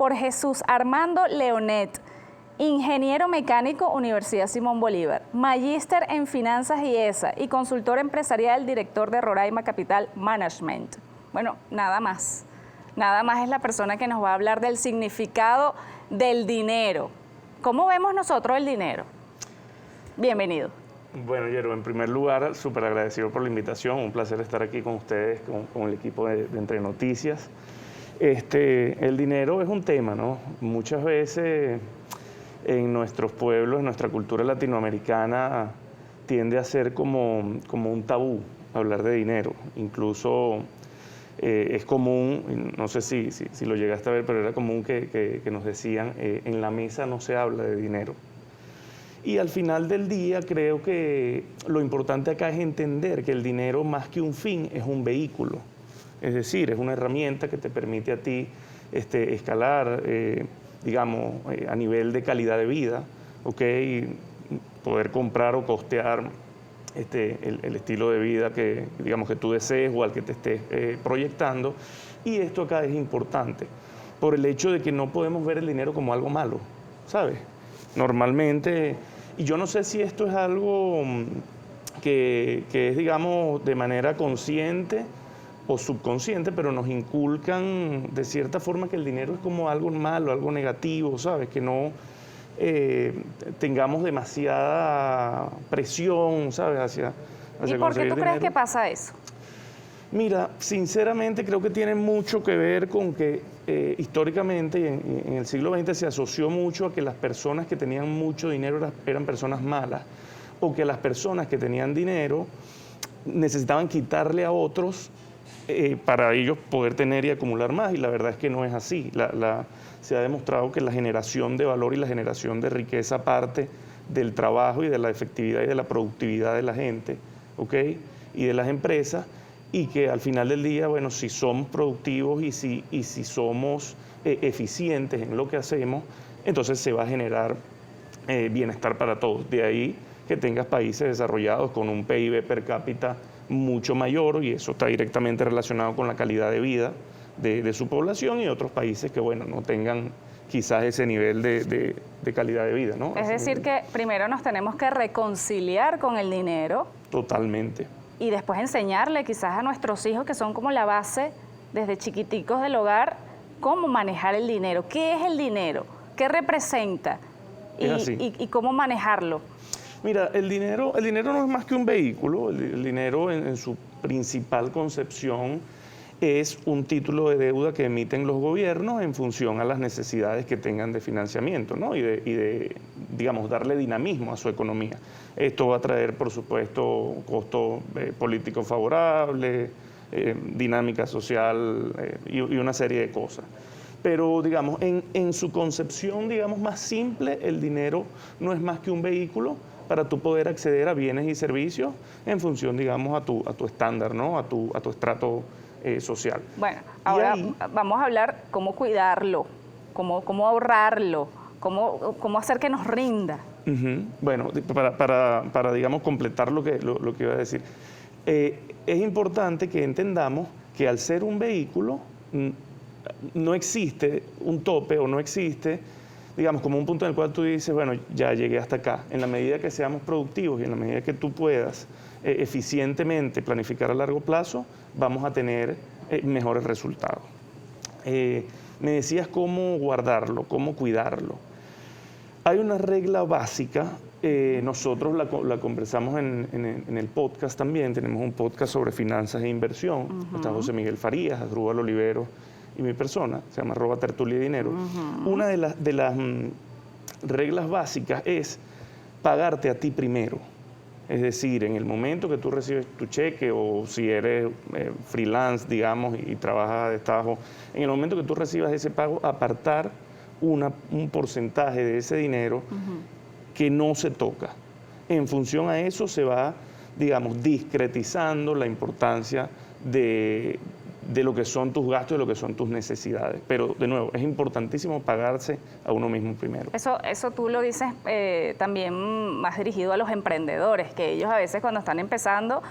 por Jesús Armando Leonet, ingeniero mecánico, Universidad Simón Bolívar, magíster en Finanzas IESA y consultor empresarial, director de Roraima Capital Management. Bueno, nada más. Nada más es la persona que nos va a hablar del significado del dinero. ¿Cómo vemos nosotros el dinero? Bienvenido. Bueno, Yero, en primer lugar, súper agradecido por la invitación. Un placer estar aquí con ustedes, con el equipo de Entre Noticias. El dinero es un tema, ¿no? Muchas veces en nuestros pueblos, en nuestra cultura latinoamericana, tiende a ser como un tabú hablar de dinero. Incluso es común, no sé si lo llegaste a ver, pero era común que nos decían, en la mesa no se habla de dinero. Y al final del día creo que lo importante acá es entender que el dinero, más que un fin, es un vehículo. Es decir, es una herramienta que te permite a ti escalar, digamos, a nivel de calidad de vida, ¿ok? Y poder comprar o costear el estilo de vida que, digamos, que tú desees o al que te estés proyectando. Y esto acá es importante, por el hecho de que no podemos ver el dinero como algo malo, ¿sabes? Normalmente, y yo no sé si esto es algo que es, digamos, de manera consciente o subconsciente, pero nos inculcan de cierta forma que el dinero es como algo malo, algo negativo, ¿sabes? Que no tengamos demasiada presión, ¿sabes? Hacia ¿Y por qué tú crees que pasa eso? Mira, sinceramente creo que tiene mucho que ver con que históricamente y en el siglo XX se asoció mucho a que las personas que tenían mucho dinero eran personas malas, o que las personas que tenían dinero necesitaban quitarle a otros para ellos poder tener y acumular más, y la verdad es que no es así. Se ha demostrado que la generación de valor y la generación de riqueza parte del trabajo y de la efectividad y de la productividad de la gente, ¿ok? Y de las empresas, y que al final del día, bueno, si somos productivos y si somos eficientes en lo que hacemos, entonces se va a generar bienestar para todos. De ahí que tengas países desarrollados con un PIB per cápita mucho mayor, y eso está directamente relacionado con la calidad de vida de su población, y otros países que, bueno, no tengan quizás ese nivel de calidad de vida, ¿no? Es decir, que primero nos tenemos que reconciliar con el dinero. Totalmente. Y después enseñarle quizás a nuestros hijos, que son como la base desde chiquiticos del hogar, cómo manejar el dinero. ¿Qué es el dinero? ¿Qué representa? Y cómo manejarlo. Mira, el dinero no es más que un vehículo. El dinero en su principal concepción es un título de deuda que emiten los gobiernos en función a las necesidades que tengan de financiamiento, ¿no? y de, digamos, darle dinamismo a su economía. Esto va a traer, por supuesto, costos políticos favorables, dinámica social y una serie de cosas. Pero, digamos, en su concepción, digamos, más simple, el dinero no es más que un vehículo para tú poder acceder a bienes y servicios en función, digamos, a tu estándar, ¿no? A tu estrato social. Bueno, ahora vamos a hablar cómo cuidarlo, cómo ahorrarlo, cómo hacer que nos rinda. Bueno, para digamos, completar lo que iba a decir, es importante que entendamos que al ser un vehículo no existe un tope o no existe, digamos, como un punto en el cual tú dices, bueno, ya llegué hasta acá. En la medida que seamos productivos y en la medida que tú puedas eficientemente planificar a largo plazo, vamos a tener mejores resultados. Me decías cómo guardarlo, cómo cuidarlo. Hay una regla básica, nosotros la conversamos en el podcast también, tenemos un podcast sobre finanzas e inversión, está José Miguel Farías, Asdrúbal Olivero y mi persona, se llama @tertuliadinero. Una de las reglas básicas es pagarte a ti primero. Es decir, en el momento que tú recibes tu cheque, o si eres freelance, digamos, y trabajas a destajo, en el momento que tú recibas ese pago, apartar un porcentaje de ese dinero que no se toca. En función a eso se va, digamos, discretizando la importancia de lo que son tus gastos y lo que son tus necesidades. Pero, de nuevo, es importantísimo pagarse a uno mismo primero. Eso tú lo dices también más dirigido a los emprendedores, que ellos a veces cuando están empezando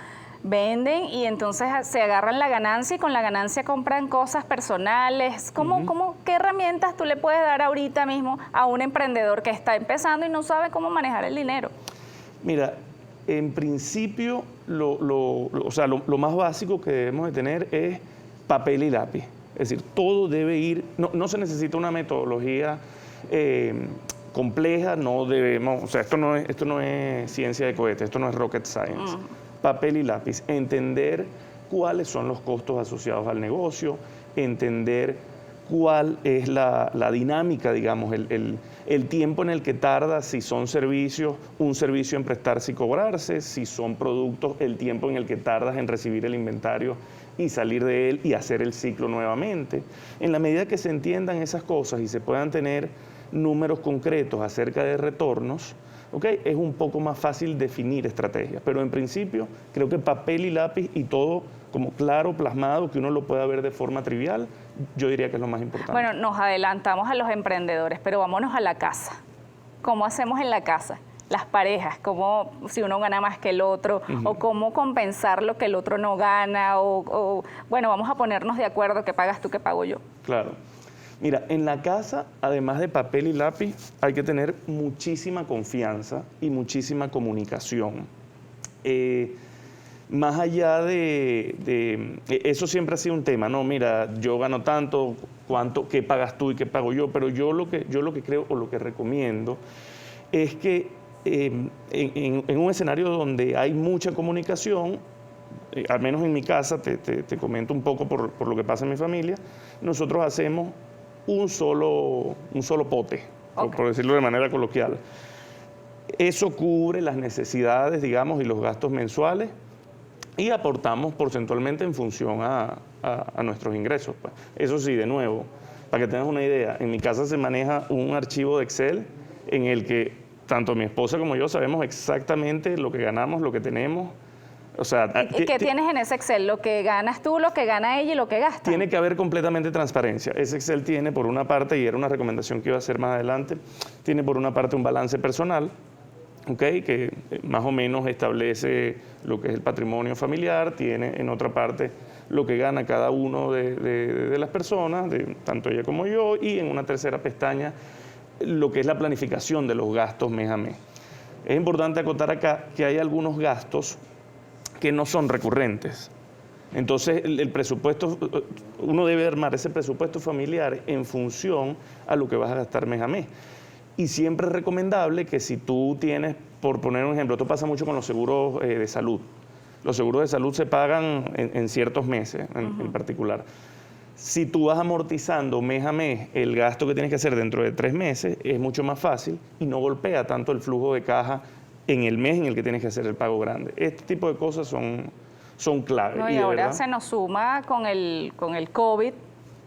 venden y entonces se agarran la ganancia y con la ganancia compran cosas personales. ¿Qué herramientas tú le puedes dar ahorita mismo a un emprendedor que está empezando y no sabe cómo manejar el dinero? Mira, en principio, o sea, lo más básico que debemos de tener es papel y lápiz. Es decir, todo debe ir, no se necesita una metodología compleja, no debemos, o sea, esto no es ciencia de cohete, esto no es rocket science. Papel y lápiz, entender cuáles son los costos asociados al negocio, entender cuál es la dinámica, digamos, el tiempo en el que tarda, si son servicios, un servicio en prestarse y cobrarse, si son productos, el tiempo en el que tardas en recibir el inventario y salir de él y hacer el ciclo nuevamente. En la medida que se entiendan esas cosas y se puedan tener números concretos acerca de retornos, ¿okay? Es un poco más fácil definir estrategias, pero en principio creo que papel y lápiz y todo como claro, plasmado, que uno lo pueda ver de forma trivial, yo diría que es lo más importante. Bueno, nos adelantamos a los emprendedores, pero vámonos a la casa. ¿Cómo hacemos en la casa? Las parejas, cómo si uno gana más que el otro, o cómo compensar lo que el otro no gana, o bueno, vamos a ponernos de acuerdo, qué pagas tú, qué pago yo. Claro. Mira, en la casa, además de papel y lápiz, hay que tener muchísima confianza y muchísima comunicación. Más allá de eso siempre ha sido un tema, ¿no? Mira, yo gano tanto, qué pagas tú y qué pago yo, pero yo lo que creo o lo que recomiendo es que en un escenario donde hay mucha comunicación, al menos en mi casa, te comento un poco por lo que pasa en mi familia, nosotros hacemos un solo pote, okay, por decirlo de manera coloquial. Eso cubre las necesidades, digamos, y los gastos mensuales y aportamos porcentualmente en función a nuestros ingresos, pues. Eso sí, de nuevo, para que tengas una idea, en mi casa se maneja un archivo de Excel en el que tanto mi esposa como yo sabemos exactamente lo que ganamos, lo que tenemos. O sea, ¿Y qué tienes en ese Excel? ¿Lo que ganas tú, lo que gana ella y lo que gastas? Tiene que haber completamente transparencia. Ese Excel tiene por una parte, y era una recomendación que iba a hacer más adelante, tiene por una parte un balance personal, ¿okay? Que más o menos establece lo que es el patrimonio familiar, tiene en otra parte lo que gana cada uno de las personas, tanto ella como yo, y en una tercera pestaña lo que es la planificación de los gastos mes a mes. Es importante acotar acá que hay algunos gastos que no son recurrentes. Entonces, el presupuesto, uno debe armar ese presupuesto familiar en función a lo que vas a gastar mes a mes. Y siempre es recomendable que si tú tienes, por poner un ejemplo, esto pasa mucho con los seguros de salud. Los seguros de salud se pagan en ciertos meses en particular. Si tú vas amortizando mes a mes el gasto que tienes que hacer dentro de 3 meses, es mucho más fácil y no golpea tanto el flujo de caja en el mes en el que tienes que hacer el pago grande. Este tipo de cosas son claves. No, y ahora se nos suma con el COVID.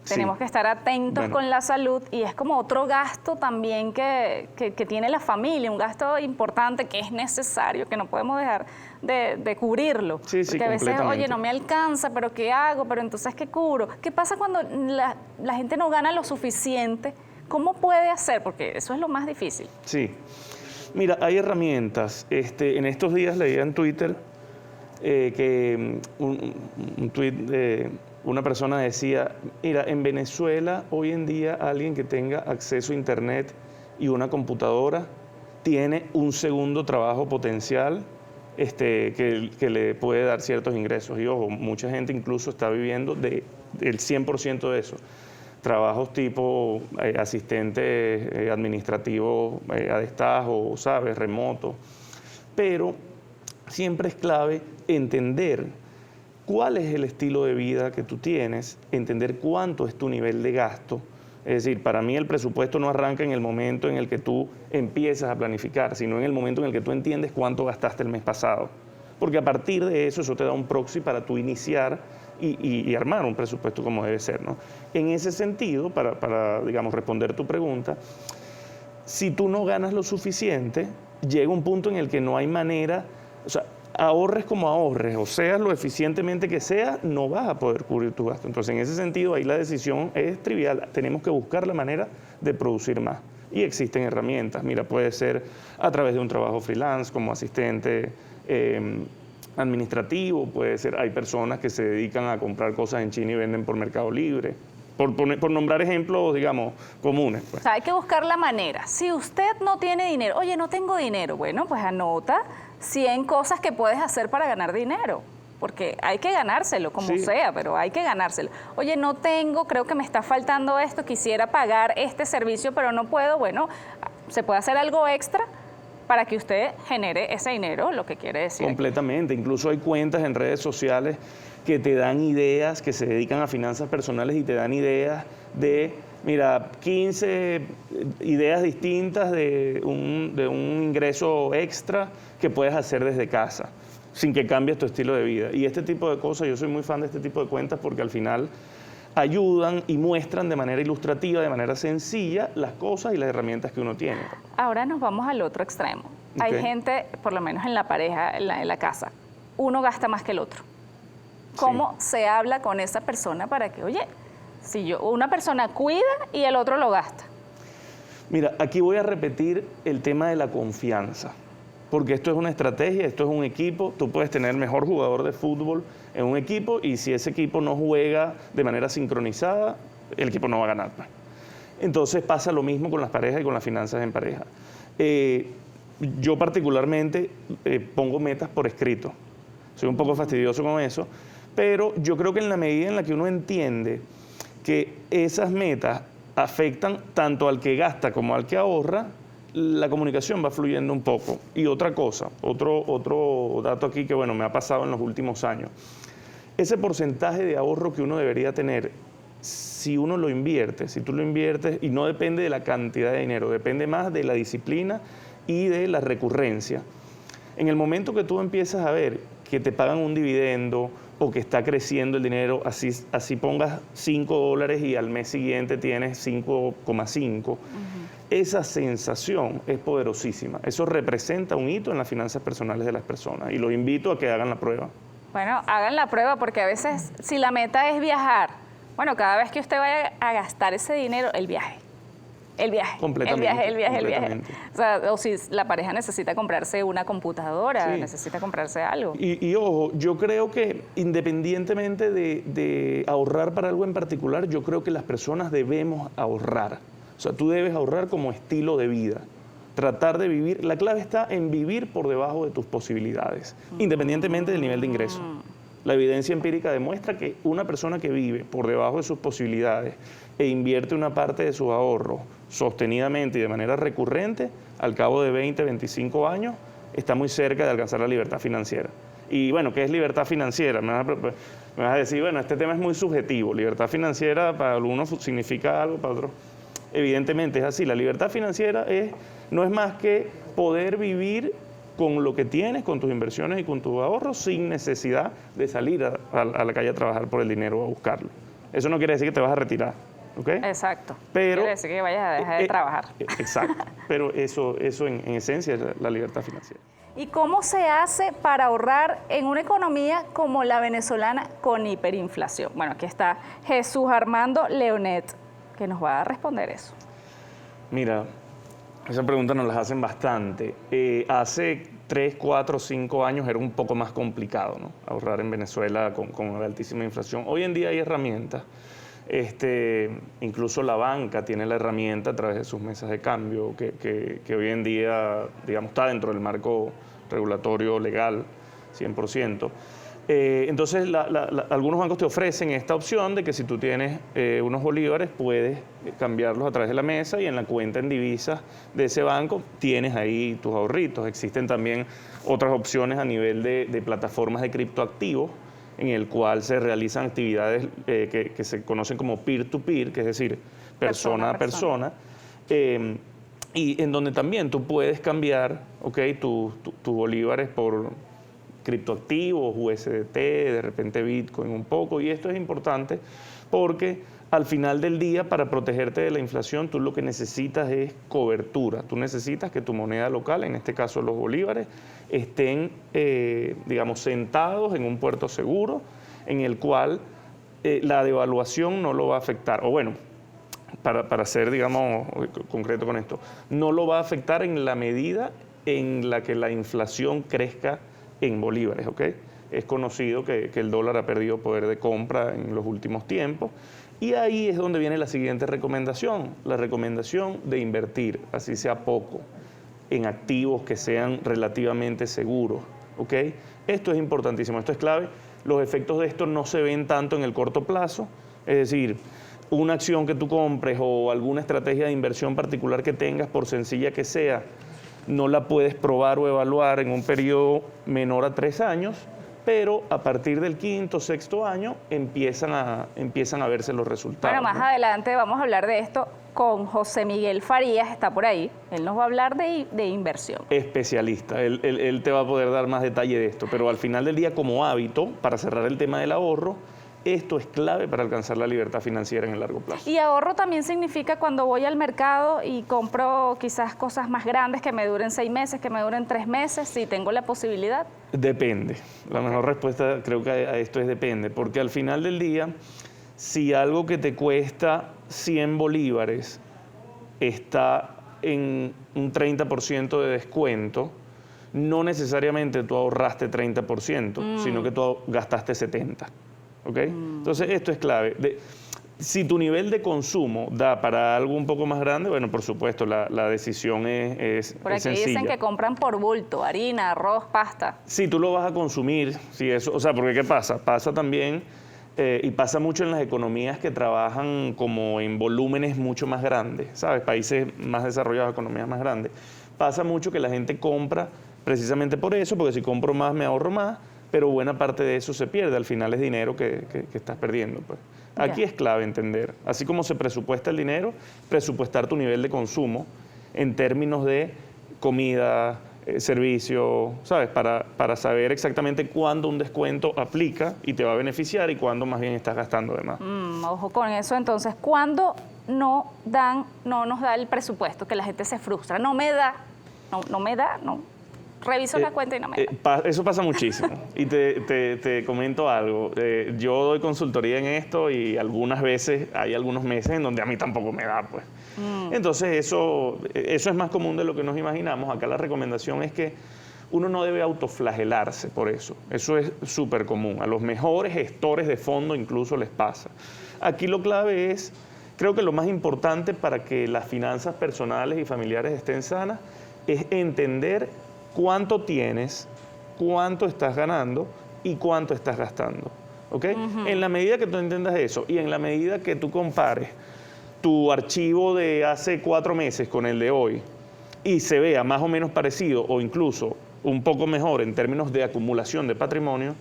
Tenemos que estar atentos con la salud y es como otro gasto también que tiene la familia, un gasto importante que es necesario, que no podemos dejar de cubrirlo. Sí, porque a veces, oye, no me alcanza, pero ¿qué hago? Pero entonces, ¿qué cubro? ¿Qué pasa cuando la gente no gana lo suficiente? ¿Cómo puede hacer? Porque eso es lo más difícil. Sí. Mira, hay herramientas. En estos días leía en Twitter que un tuit de una persona decía, mira, en Venezuela hoy en día alguien que tenga acceso a internet y una computadora tiene un segundo trabajo potencial que le puede dar ciertos ingresos. Y ojo, mucha gente incluso está viviendo del 100% de eso. Trabajos tipo asistente administrativo a destajo, ¿sabes? Remoto. Pero siempre es clave entender cuál es el estilo de vida que tú tienes, entender cuánto es tu nivel de gasto. Es decir, para mí el presupuesto no arranca en el momento en el que tú empiezas a planificar, sino en el momento en el que tú entiendes cuánto gastaste el mes pasado. Porque a partir de eso te da un proxy para tú iniciar y armar un presupuesto como debe ser, ¿no? En ese sentido, para digamos, responder tu pregunta, si tú no ganas lo suficiente, llega un punto en el que no hay manera, o sea, ahorres como ahorres, o seas lo eficientemente que sea, no vas a poder cubrir tu gasto. Entonces, en ese sentido, ahí la decisión es trivial. Tenemos que buscar la manera de producir más. Y existen herramientas. Mira, puede ser a través de un trabajo freelance como asistente administrativo, puede ser, hay personas que se dedican a comprar cosas en China y venden por Mercado Libre, por nombrar ejemplos, digamos, comunes. Pues. O sea, hay que buscar la manera. Si usted no tiene dinero, oye, no tengo dinero, bueno, pues anota 100 cosas que puedes hacer para ganar dinero. Porque hay que ganárselo, como sea, pero hay que ganárselo. Oye, no tengo, creo que me está faltando esto, quisiera pagar este servicio, pero no puedo. Bueno, se puede hacer algo extra para que usted genere ese dinero, lo que quiere decir. Completamente. Incluso hay cuentas en redes sociales que te dan ideas, que se dedican a finanzas personales y te dan ideas de, mira, 15 ideas distintas de un ingreso extra que puedes hacer desde casa, sin que cambies tu estilo de vida. Y este tipo de cosas, yo soy muy fan de este tipo de cuentas porque al final ayudan y muestran de manera ilustrativa, de manera sencilla, las cosas y las herramientas que uno tiene. Ahora nos vamos al otro extremo. Hay gente, por lo menos en la pareja, en la casa, uno gasta más que el otro. ¿Cómo se habla con esa persona para que, oye, si una persona cuida y el otro lo gasta? Mira, aquí voy a repetir el tema de la confianza. Porque esto es una estrategia, esto es un equipo, tú puedes tener el mejor jugador de fútbol en un equipo y si ese equipo no juega de manera sincronizada, el equipo no va a ganar. Entonces pasa lo mismo con las parejas y con las finanzas en pareja. Yo particularmente pongo metas por escrito, soy un poco fastidioso con eso, pero yo creo que en la medida en la que uno entiende que esas metas afectan tanto al que gasta como al que ahorra, la comunicación va fluyendo un poco. Y otra cosa, otro dato aquí que bueno, me ha pasado en los últimos años. Ese porcentaje de ahorro que uno debería tener, si uno lo invierte, si tú lo inviertes, y no depende de la cantidad de dinero, depende más de la disciplina y de la recurrencia. En el momento que tú empiezas a ver que te pagan un dividendo o que está creciendo el dinero, así pongas $5 y al mes siguiente tienes 5,5, esa sensación es poderosísima. Eso representa un hito en las finanzas personales de las personas y los invito a que hagan la prueba. Bueno, hagan la prueba porque a veces si la meta es viajar, bueno, cada vez que usted vaya a gastar ese dinero, el viaje. Completamente. El viaje. O sea, o si la pareja necesita comprarse una computadora, necesita comprarse algo. Y ojo, yo creo que independientemente de ahorrar para algo en particular, yo creo que las personas debemos ahorrar. O sea, tú debes ahorrar como estilo de vida. Tratar de vivir, la clave está en vivir por debajo de tus posibilidades, independientemente del nivel de ingreso. La evidencia empírica demuestra que una persona que vive por debajo de sus posibilidades e invierte una parte de sus ahorros sostenidamente y de manera recurrente, al cabo de 20, 25 años, está muy cerca de alcanzar la libertad financiera. Y bueno, ¿qué es libertad financiera? Me vas a decir, bueno, este tema es muy subjetivo. Libertad financiera para algunos significa algo, para otros evidentemente es así. La libertad financiera no es más que poder vivir con lo que tienes, con tus inversiones y con tus ahorros, sin necesidad de salir a la calle a trabajar por el dinero o a buscarlo. Eso no quiere decir que te vas a retirar, ¿ok? Exacto. Pero, quiere decir que vayas a dejar de trabajar. Exacto. Pero eso en esencia es la libertad financiera. ¿Y cómo se hace para ahorrar en una economía como la venezolana con hiperinflación? Bueno, aquí está Jesús Armando Leonet, que nos va a responder eso. Mira, esa pregunta nos las hacen bastante. Hace 3, 4, 5 años era un poco más complicado, ¿no? Ahorrar en Venezuela con la altísima inflación. Hoy en día hay herramientas. Incluso la banca tiene la herramienta a través de sus mesas de cambio que hoy en día, digamos, está dentro del marco regulatorio legal, 100%. Entonces, algunos bancos te ofrecen esta opción de que si tú tienes unos bolívares, puedes cambiarlos a través de la mesa y en la cuenta en divisas de ese banco tienes ahí tus ahorritos. Existen también otras opciones a nivel de plataformas de criptoactivos en el cual se realizan actividades que se conocen como peer-to-peer, que es decir, persona a persona. Y en donde también tú puedes cambiar tus bolívares por criptoactivos, USDT, de repente Bitcoin un poco, y esto es importante porque al final del día, para protegerte de la inflación, tú lo que necesitas es cobertura. Tú necesitas que tu moneda local, en este caso los bolívares, estén, digamos, sentados en un puerto seguro, en el cual la devaluación no lo va a afectar. O bueno, para ser, digamos, concreto con esto, no lo va a afectar en la medida en la que la inflación crezca en bolívares, ¿ok? Es conocido que el dólar ha perdido poder de compra en los últimos tiempos. Y ahí es donde viene la siguiente recomendación, la recomendación de invertir, así sea poco, en activos que sean relativamente seguros, ¿ok? Esto es importantísimo, esto es clave. Los efectos de esto no se ven tanto en el corto plazo, es decir, una acción que tú compres o alguna estrategia de inversión particular que tengas, por sencilla que sea, no la puedes probar o evaluar en un periodo menor a 3 años, pero a partir del 5º, 6º año empiezan a verse los resultados. Bueno, más adelante vamos a hablar de esto con José Miguel Farías, está por ahí. Él nos va a hablar de inversión. Especialista, él te va a poder dar más detalle de esto, pero al final del día, como hábito, para cerrar el tema del ahorro, esto es clave para alcanzar la libertad financiera en el largo plazo. Y ahorro también significa cuando voy al mercado y compro quizás cosas más grandes que me duren 6 meses, que me duren 3 meses, si tengo la posibilidad. Depende. La mejor respuesta creo que a esto es depende, porque al final del día, si algo que te cuesta 100 bolívares está en un 30% de descuento, no necesariamente tú ahorraste 30%, sino que tú gastaste 70%. ¿Okay? Entonces, esto es clave. Si tu nivel de consumo da para algo un poco más grande, bueno, por supuesto, la decisión es por aquí sencilla. dicen que compran por bulto, harina, arroz, pasta. Si tú lo vas a consumir, si eso, o sea, porque ¿qué pasa? Pasa también, y pasa mucho en las economías que trabajan como en volúmenes mucho más grandes, ¿sabes? Países más desarrollados, economías más grandes. Pasa mucho que la gente compra precisamente por eso, porque si compro más me ahorro más, pero buena parte de eso se pierde, al final es dinero que estás perdiendo. Pues. Aquí es clave entender, así como se presupuesta el dinero, presupuestar tu nivel de consumo en términos de comida, servicio, ¿sabes? Para saber exactamente cuándo un descuento aplica y te va a beneficiar y cuándo más bien estás gastando de más. Ojo con eso, entonces, ¿cuándo no nos da el presupuesto? Que la gente se frustra, no me da. Reviso la cuenta y no me da. Eso pasa muchísimo. Y te comento algo. Yo doy consultoría en esto y algunas veces, hay algunos meses en donde a mí tampoco me da, pues. Entonces, eso es más común de lo que nos imaginamos. Acá la recomendación es que uno no debe autoflagelarse por eso. Eso es súper común. A los mejores gestores de fondo incluso les pasa. Aquí lo clave es, creo que lo más importante para que las finanzas personales y familiares estén sanas es entender cuánto tienes, cuánto estás ganando y cuánto estás gastando. ¿Ok? En la medida que tú entiendas eso y en la medida que tú compares tu archivo de hace 4 meses con el de hoy y se vea más o menos parecido o incluso un poco mejor en términos de acumulación de patrimonio,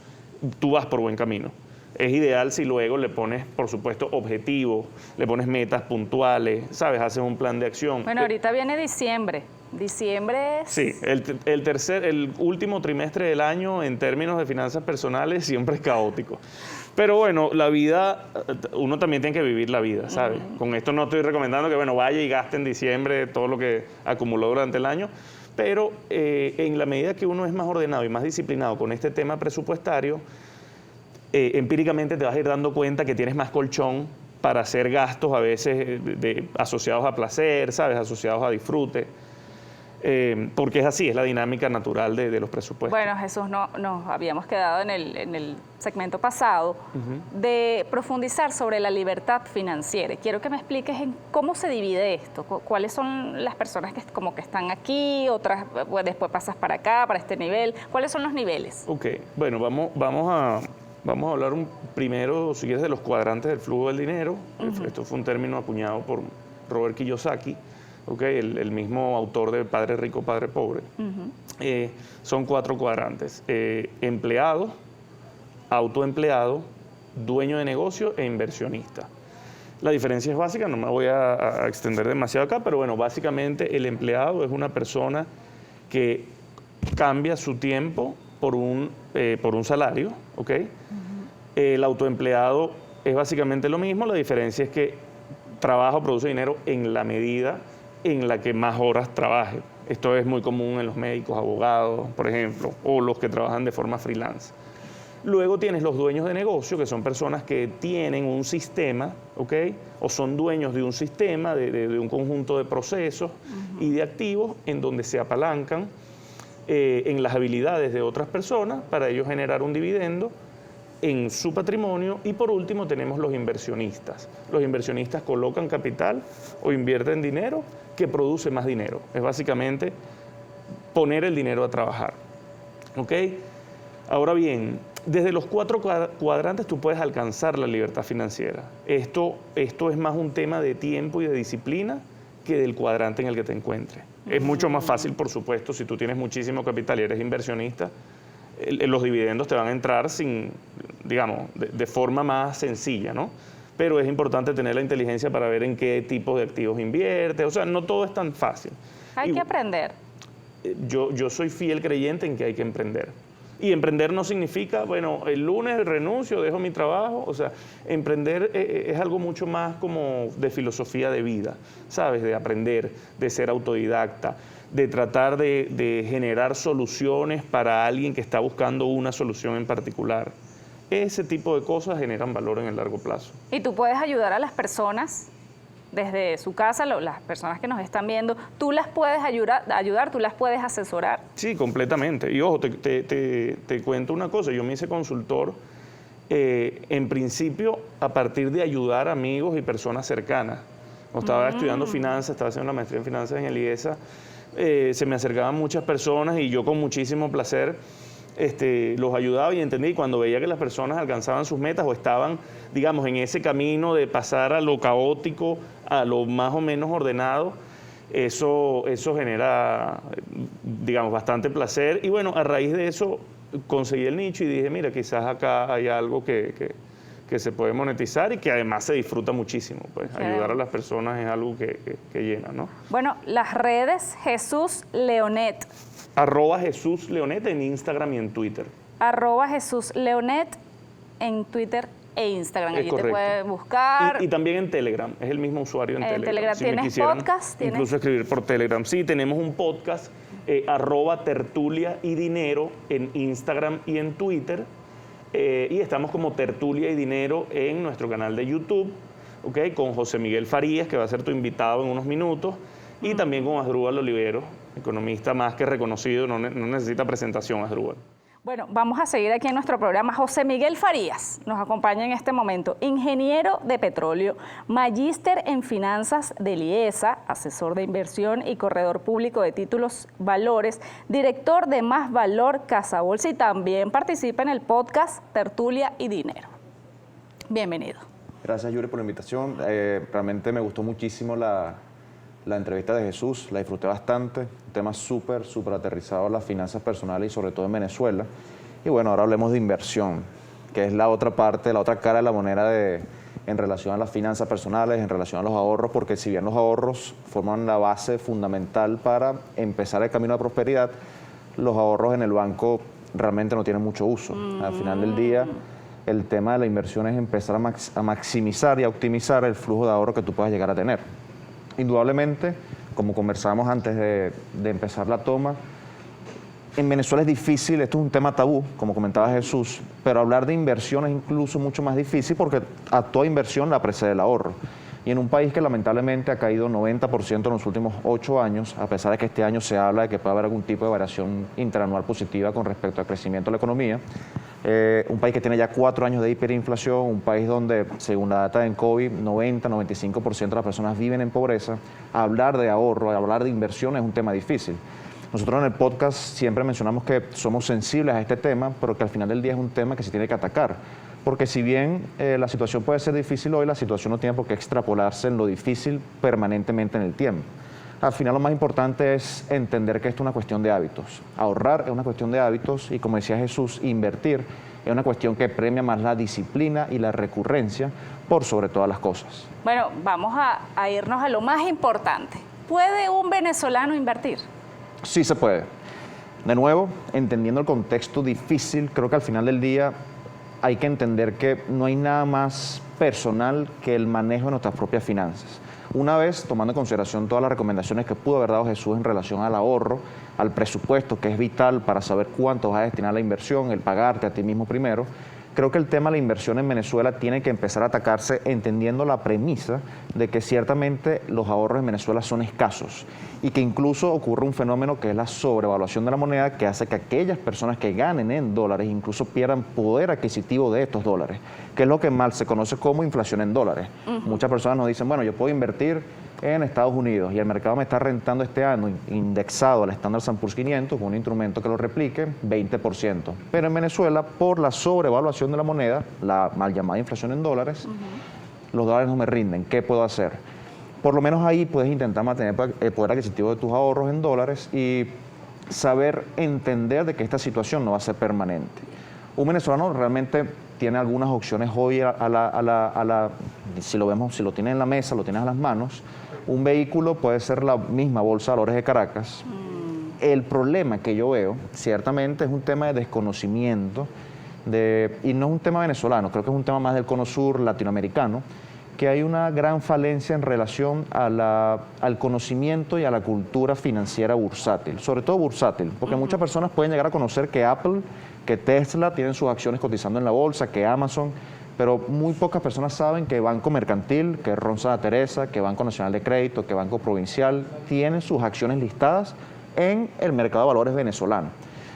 tú vas por buen camino. Es ideal si luego le pones, por supuesto, objetivos, le pones metas puntuales, ¿sabes? Haces un plan de acción. Bueno, ahorita viene diciembre. Diciembre es... Sí, el último trimestre del año en términos de finanzas personales siempre es caótico. Pero bueno, la vida, uno también tiene que vivir la vida, ¿sabes? Con esto no estoy recomendando que, bueno, vaya y gaste en diciembre todo lo que acumuló durante el año, pero en la medida que uno es más ordenado y más disciplinado con este tema presupuestario, empíricamente te vas a ir dando cuenta que tienes más colchón para hacer gastos a veces asociados a placer, ¿sabes? Asociados a disfrute. Porque es así, es la dinámica natural de los presupuestos. Bueno, Jesús, nos habíamos quedado en el segmento pasado de profundizar sobre la libertad financiera. Quiero que me expliques en cómo se divide esto, cuáles son las personas que como que están aquí, otras después pasas para acá, para este nivel, ¿cuáles son los niveles? Ok, bueno, vamos a hablar primero, si quieres, de los cuadrantes del flujo del dinero. Esto fue un término acuñado por Robert Kiyosaki. Okay, el mismo autor de Padre Rico, Padre Pobre. Son 4 cuadrantes. Empleado, autoempleado, dueño de negocio e inversionista. La diferencia es básica, no me voy a extender demasiado acá, pero bueno, básicamente el empleado es una persona que cambia su tiempo por un salario, ¿ok? El autoempleado es básicamente lo mismo, la diferencia es que trabaja o produce dinero en la medida en la que más horas trabaje. Esto es muy común en los médicos, abogados, por ejemplo, o los que trabajan de forma freelance. Luego tienes los dueños de negocio, que son personas que tienen un sistema, ¿ok? O son dueños de un sistema, de un conjunto de procesos y de activos en donde se apalancan en las habilidades de otras personas para ellos generar un dividendo en su patrimonio. Y por último tenemos los inversionistas. Los inversionistas colocan capital o invierten dinero que produce más dinero. Es básicamente poner el dinero a trabajar. ¿Ok? Ahora bien, desde los 4 cuadrantes tú puedes alcanzar la libertad financiera. Esto es más un tema de tiempo y de disciplina que del cuadrante en el que te encuentres. Es mucho más fácil, por supuesto, si tú tienes muchísimo capital y eres inversionista, los dividendos te van a entrar de forma más sencilla, ¿no? Pero es importante tener la inteligencia para ver en qué tipo de activos inviertes. O sea, no todo es tan fácil. Hay que aprender. Yo soy fiel creyente en que hay que emprender. Y emprender no significa, bueno, el lunes renuncio, dejo mi trabajo. O sea, emprender es algo mucho más como de filosofía de vida, ¿sabes? De aprender, de ser autodidacta, de tratar de generar soluciones para alguien que está buscando una solución en particular. Ese tipo de cosas generan valor en el largo plazo. Y tú puedes ayudar a las personas desde su casa, las personas que nos están viendo, tú las puedes ayudar, tú las puedes asesorar. Sí, completamente. Y ojo, te cuento una cosa, yo me hice consultor en principio a partir de ayudar a amigos y personas cercanas. Cuando estaba estudiando finanzas, estaba haciendo la maestría en finanzas en el IESA, se me acercaban muchas personas y yo con muchísimo placer los ayudaba y entendí. Cuando veía que las personas alcanzaban sus metas o estaban, digamos, en ese camino de pasar a lo caótico, a lo más o menos ordenado, eso genera, digamos, bastante placer. Y bueno, a raíz de eso conseguí el nicho y dije, mira, quizás acá hay algo que se puede monetizar y que además se disfruta muchísimo. Pues sí. Ayudar a las personas es algo que llena, ¿no? Bueno, las redes Jesús Leonet. @Jesús Leonet en Instagram y en Twitter. @Jesús Leonet en Twitter e Instagram. Allí te puedes buscar. Y también en Telegram, es el mismo usuario en Telegram. Si ¿tienes podcast? Incluso escribir por Telegram. Sí, tenemos un podcast, @Tertulia y Dinero en Instagram y en Twitter. Y estamos como Tertulia y Dinero en nuestro canal de YouTube, ¿okay? Con José Miguel Farías, que va a ser tu invitado en unos minutos, y también con Asdrúbal Olivero, economista más que reconocido, no necesita presentación, Asdrúbal. Bueno, vamos a seguir aquí en nuestro programa. José Miguel Farías nos acompaña en este momento, ingeniero de petróleo, magíster en finanzas del IESA, asesor de inversión y corredor público de títulos valores, director de Más Valor Casa Bolsa y también participa en el podcast Tertulia y Dinero. Bienvenido. Gracias, Yuri, por la invitación. Realmente me gustó muchísimo la entrevista de Jesús, la disfruté bastante, un tema súper aterrizado a las finanzas personales y sobre todo en Venezuela. Y bueno, ahora hablemos de inversión, que es la otra parte, la otra cara de la moneda en relación a las finanzas personales, en relación a los ahorros, porque si bien los ahorros forman la base fundamental para empezar el camino a la prosperidad, los ahorros en el banco realmente no tienen mucho uso. Al final del día, el tema de la inversión es empezar a maximizar y a optimizar el flujo de ahorro que tú puedas llegar a tener. Indudablemente, como conversábamos antes de empezar la toma, en Venezuela es difícil, esto es un tema tabú, como comentaba Jesús, pero hablar de inversión es incluso mucho más difícil porque a toda inversión la precede el ahorro. Y en un país que lamentablemente ha caído 90% en los últimos 8 años, a pesar de que este año se habla de que puede haber algún tipo de variación interanual positiva con respecto al crecimiento de la economía, un país que tiene ya 4 años de hiperinflación, un país donde, según la data de COVID, 90-95% de las personas viven en pobreza, hablar de ahorro, hablar de inversión es un tema difícil. Nosotros en el podcast siempre mencionamos que somos sensibles a este tema, pero que al final del día es un tema que se tiene que atacar. Porque si bien la situación puede ser difícil hoy, la situación no tiene por qué extrapolarse en lo difícil permanentemente en el tiempo. Al final lo más importante es entender que esto es una cuestión de hábitos. Ahorrar es una cuestión de hábitos y, como decía Jesús, invertir es una cuestión que premia más la disciplina y la recurrencia por sobre todas las cosas. Bueno, vamos a irnos a lo más importante. ¿Puede un venezolano invertir? Sí se puede. De nuevo, entendiendo el contexto difícil, creo que al final del día hay que entender que no hay nada más personal que el manejo de nuestras propias finanzas. Una vez, tomando en consideración todas las recomendaciones que pudo haber dado Jesús en relación al ahorro, al presupuesto, que es vital para saber cuánto vas a destinar a la inversión, el pagarte a ti mismo primero, creo que el tema de la inversión en Venezuela tiene que empezar a atacarse entendiendo la premisa de que ciertamente los ahorros en Venezuela son escasos y que incluso ocurre un fenómeno que es la sobrevaluación de la moneda, que hace que aquellas personas que ganen en dólares incluso pierdan poder adquisitivo de estos dólares, que es lo que mal se conoce como inflación en dólares. Muchas personas nos dicen, bueno, yo puedo invertir en Estados Unidos y el mercado me está rentando este año indexado al Standard & Poor's 500 con un instrumento que lo replique 20%. Pero en Venezuela, por la sobrevaluación de la moneda, la mal llamada inflación en dólares, los dólares no me rinden. ¿Qué puedo hacer? Por lo menos ahí puedes intentar mantener el poder adquisitivo de tus ahorros en dólares y saber entender de que esta situación no va a ser permanente. Un venezolano realmente tiene algunas opciones hoy si lo vemos, si lo tienes en la mesa, lo tienes a las manos. Un vehículo puede ser la misma Bolsa de Valores de Caracas. El problema que yo veo, ciertamente, es un tema de desconocimiento, y no es un tema venezolano, creo que es un tema más del cono sur latinoamericano, que hay una gran falencia en relación al conocimiento y a la cultura financiera bursátil, sobre todo bursátil, porque muchas personas pueden llegar a conocer que Apple, que Tesla tienen sus acciones cotizando en la bolsa, que Amazon, pero muy pocas personas saben que Banco Mercantil, que Ron Santa Teresa, que Banco Nacional de Crédito, que Banco Provincial tienen sus acciones listadas en el mercado de valores venezolano.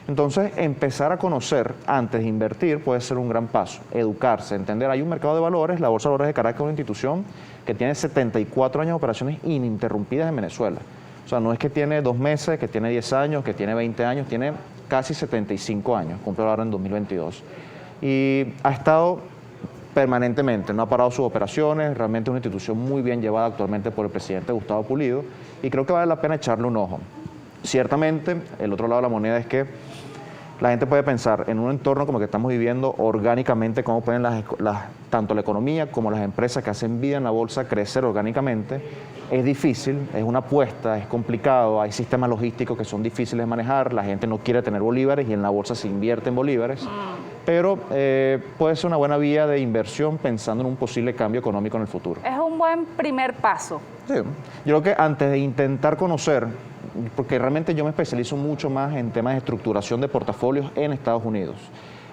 Entonces, empezar a conocer antes de invertir puede ser un gran paso. Educarse, entender, hay un mercado de valores, la Bolsa de Valores de Caracas es una institución que tiene 74 años de operaciones ininterrumpidas en Venezuela. O sea, no es que tiene 2 meses, que tiene 10 años, que tiene 20 años, tiene casi 75 años, cumple ahora en 2022. Y ha estado permanentemente, no ha parado sus operaciones, realmente es una institución muy bien llevada actualmente por el presidente Gustavo Pulido y creo que vale la pena echarle un ojo. Ciertamente, el otro lado de la moneda es que la gente puede pensar en un entorno como el que estamos viviendo orgánicamente, cómo pueden tanto la economía como las empresas que hacen vida en la bolsa crecer orgánicamente. Es difícil, es una apuesta, es complicado, hay sistemas logísticos que son difíciles de manejar, la gente no quiere tener bolívares y en la bolsa se invierte en bolívares, pero puede ser una buena vía de inversión pensando en un posible cambio económico en el futuro. Es un buen primer paso. Sí, yo creo que antes de intentar conocer, porque realmente yo me especializo mucho más en temas de estructuración de portafolios en Estados Unidos.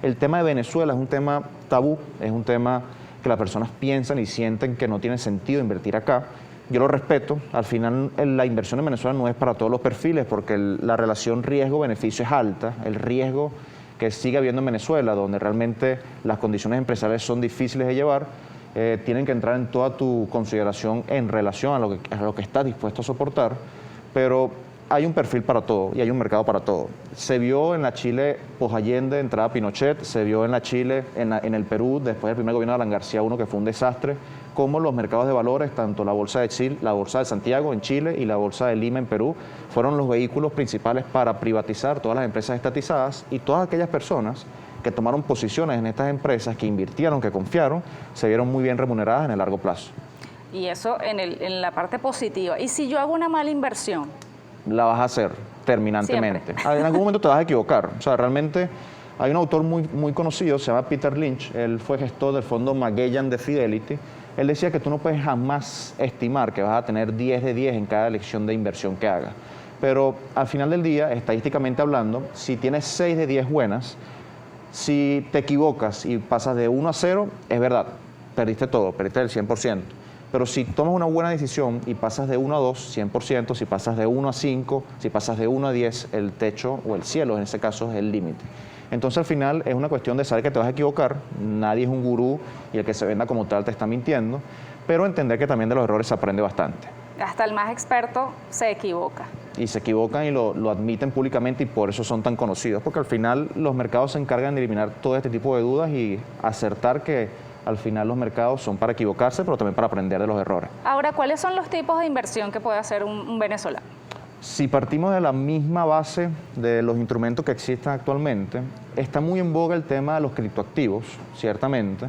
El tema de Venezuela es un tema tabú, es un tema que las personas piensan y sienten que no tiene sentido invertir acá. Yo lo respeto, al final la inversión en Venezuela no es para todos los perfiles porque la relación riesgo-beneficio es alta, el riesgo que sigue habiendo en Venezuela, donde realmente las condiciones empresariales son difíciles de llevar, tienen que entrar en toda tu consideración en relación a lo que estás dispuesto a soportar, pero hay un perfil para todo y hay un mercado para todo. Se vio en la Chile post-Allende, entrada Pinochet, se vio en la Chile, en el Perú, después del primer gobierno de Alan García I, que fue un desastre, como los mercados de valores, tanto la Bolsa de Chile, la Bolsa de Santiago en Chile y la Bolsa de Lima en Perú, fueron los vehículos principales para privatizar todas las empresas estatizadas y todas aquellas personas que tomaron posiciones en estas empresas, que invirtieron, que confiaron, se vieron muy bien remuneradas en el largo plazo. Y eso en la parte positiva. ¿Y si yo hago una mala inversión? La vas a hacer terminantemente. Siempre. En algún momento te vas a equivocar. O sea, realmente hay un autor muy conocido, se llama Peter Lynch, él fue gestor del fondo Magellan de Fidelity. Él decía que tú no puedes jamás estimar que vas a tener 10 de 10 en cada elección de inversión que hagas. Pero al final del día, estadísticamente hablando, si tienes 6 de 10 buenas, si te equivocas y pasas de 1 a 0, es verdad, perdiste todo, perdiste el 100%. Pero si tomas una buena decisión y pasas de 1 a 2, 100%, si pasas de 1 a 5, si pasas de 1 a 10, el techo o el cielo en ese caso es el límite. Entonces al final es una cuestión de saber que te vas a equivocar, nadie es un gurú y el que se venda como tal te está mintiendo, pero entender que también de los errores se aprende bastante. Hasta el más experto se equivoca. Y se equivocan y lo admiten públicamente y por eso son tan conocidos, porque al final los mercados se encargan de eliminar todo este tipo de dudas y acertar que al final los mercados son para equivocarse, pero también para aprender de los errores. Ahora, ¿cuáles son los tipos de inversión que puede hacer un venezolano? Si partimos de la misma base de los instrumentos que existen actualmente, está muy en boga el tema de los criptoactivos, ciertamente.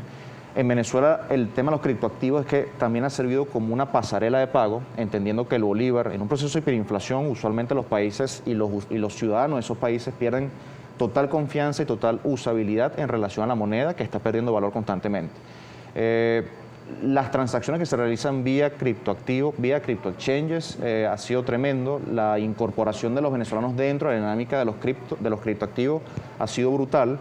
En Venezuela el tema de los criptoactivos es que también ha servido como una pasarela de pago, entendiendo que el bolívar, en un proceso de hiperinflación, usualmente los países y los ciudadanos de esos países pierden total confianza y total usabilidad en relación a la moneda que está perdiendo valor constantemente. Las transacciones que se realizan vía criptoactivos, vía criptoexchanges, ha sido tremendo. La incorporación de los venezolanos dentro de la dinámica de los criptoactivos ha sido brutal.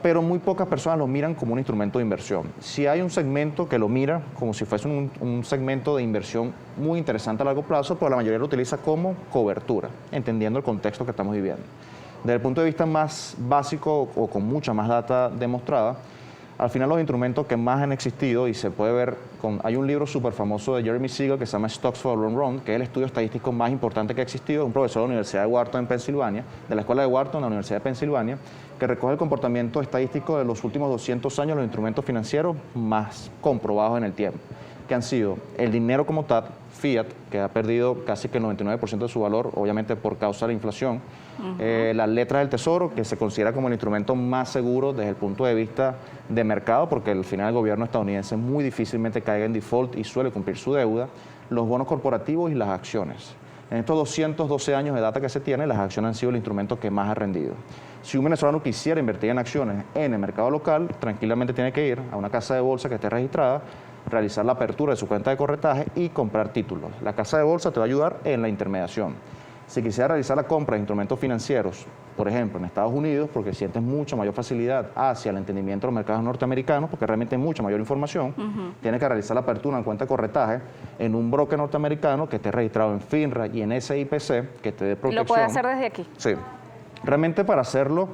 pero muy pocas personas lo miran como un instrumento de inversión. Si hay un segmento que lo mira como si fuese un segmento de inversión muy interesante a largo plazo, pero la mayoría lo utiliza como cobertura, entendiendo el contexto que estamos viviendo. Desde el punto de vista más básico o con mucha más data demostrada, al final los instrumentos que más han existido, y se puede ver, hay un libro súper famoso de Jeremy Siegel que se llama Stocks for the Long Run, que es el estudio estadístico más importante que ha existido, un profesor de la Universidad de Wharton en Pensilvania, de la Escuela de Wharton, la Universidad de Pensilvania, que recoge el comportamiento estadístico de los últimos 200 años de los instrumentos financieros más comprobados en el tiempo, que han sido el dinero como tal, fiat, que ha perdido casi que el 99% de su valor, obviamente por causa de la inflación, las letras del tesoro, que se considera como el instrumento más seguro desde el punto de vista de mercado, porque al final el gobierno estadounidense muy difícilmente caiga en default y suele cumplir su deuda, los bonos corporativos y las acciones. En estos 212 años de data que se tiene, las acciones han sido el instrumento que más ha rendido. Si un venezolano quisiera invertir en acciones en el mercado local, tranquilamente tiene que ir a una casa de bolsa que esté registrada, realizar la apertura de su cuenta de corretaje y comprar títulos. La casa de bolsa te va a ayudar en la intermediación. Si quisiera realizar la compra de instrumentos financieros, por ejemplo, en Estados Unidos, porque sientes mucha mayor facilidad hacia el entendimiento de los mercados norteamericanos, porque realmente hay mucha mayor información, tienes que realizar la apertura en cuenta de corretaje en un broker norteamericano que esté registrado en FINRA y en SIPC, que te dé protección. ¿Lo puede hacer desde aquí? Sí. Realmente para hacerlo,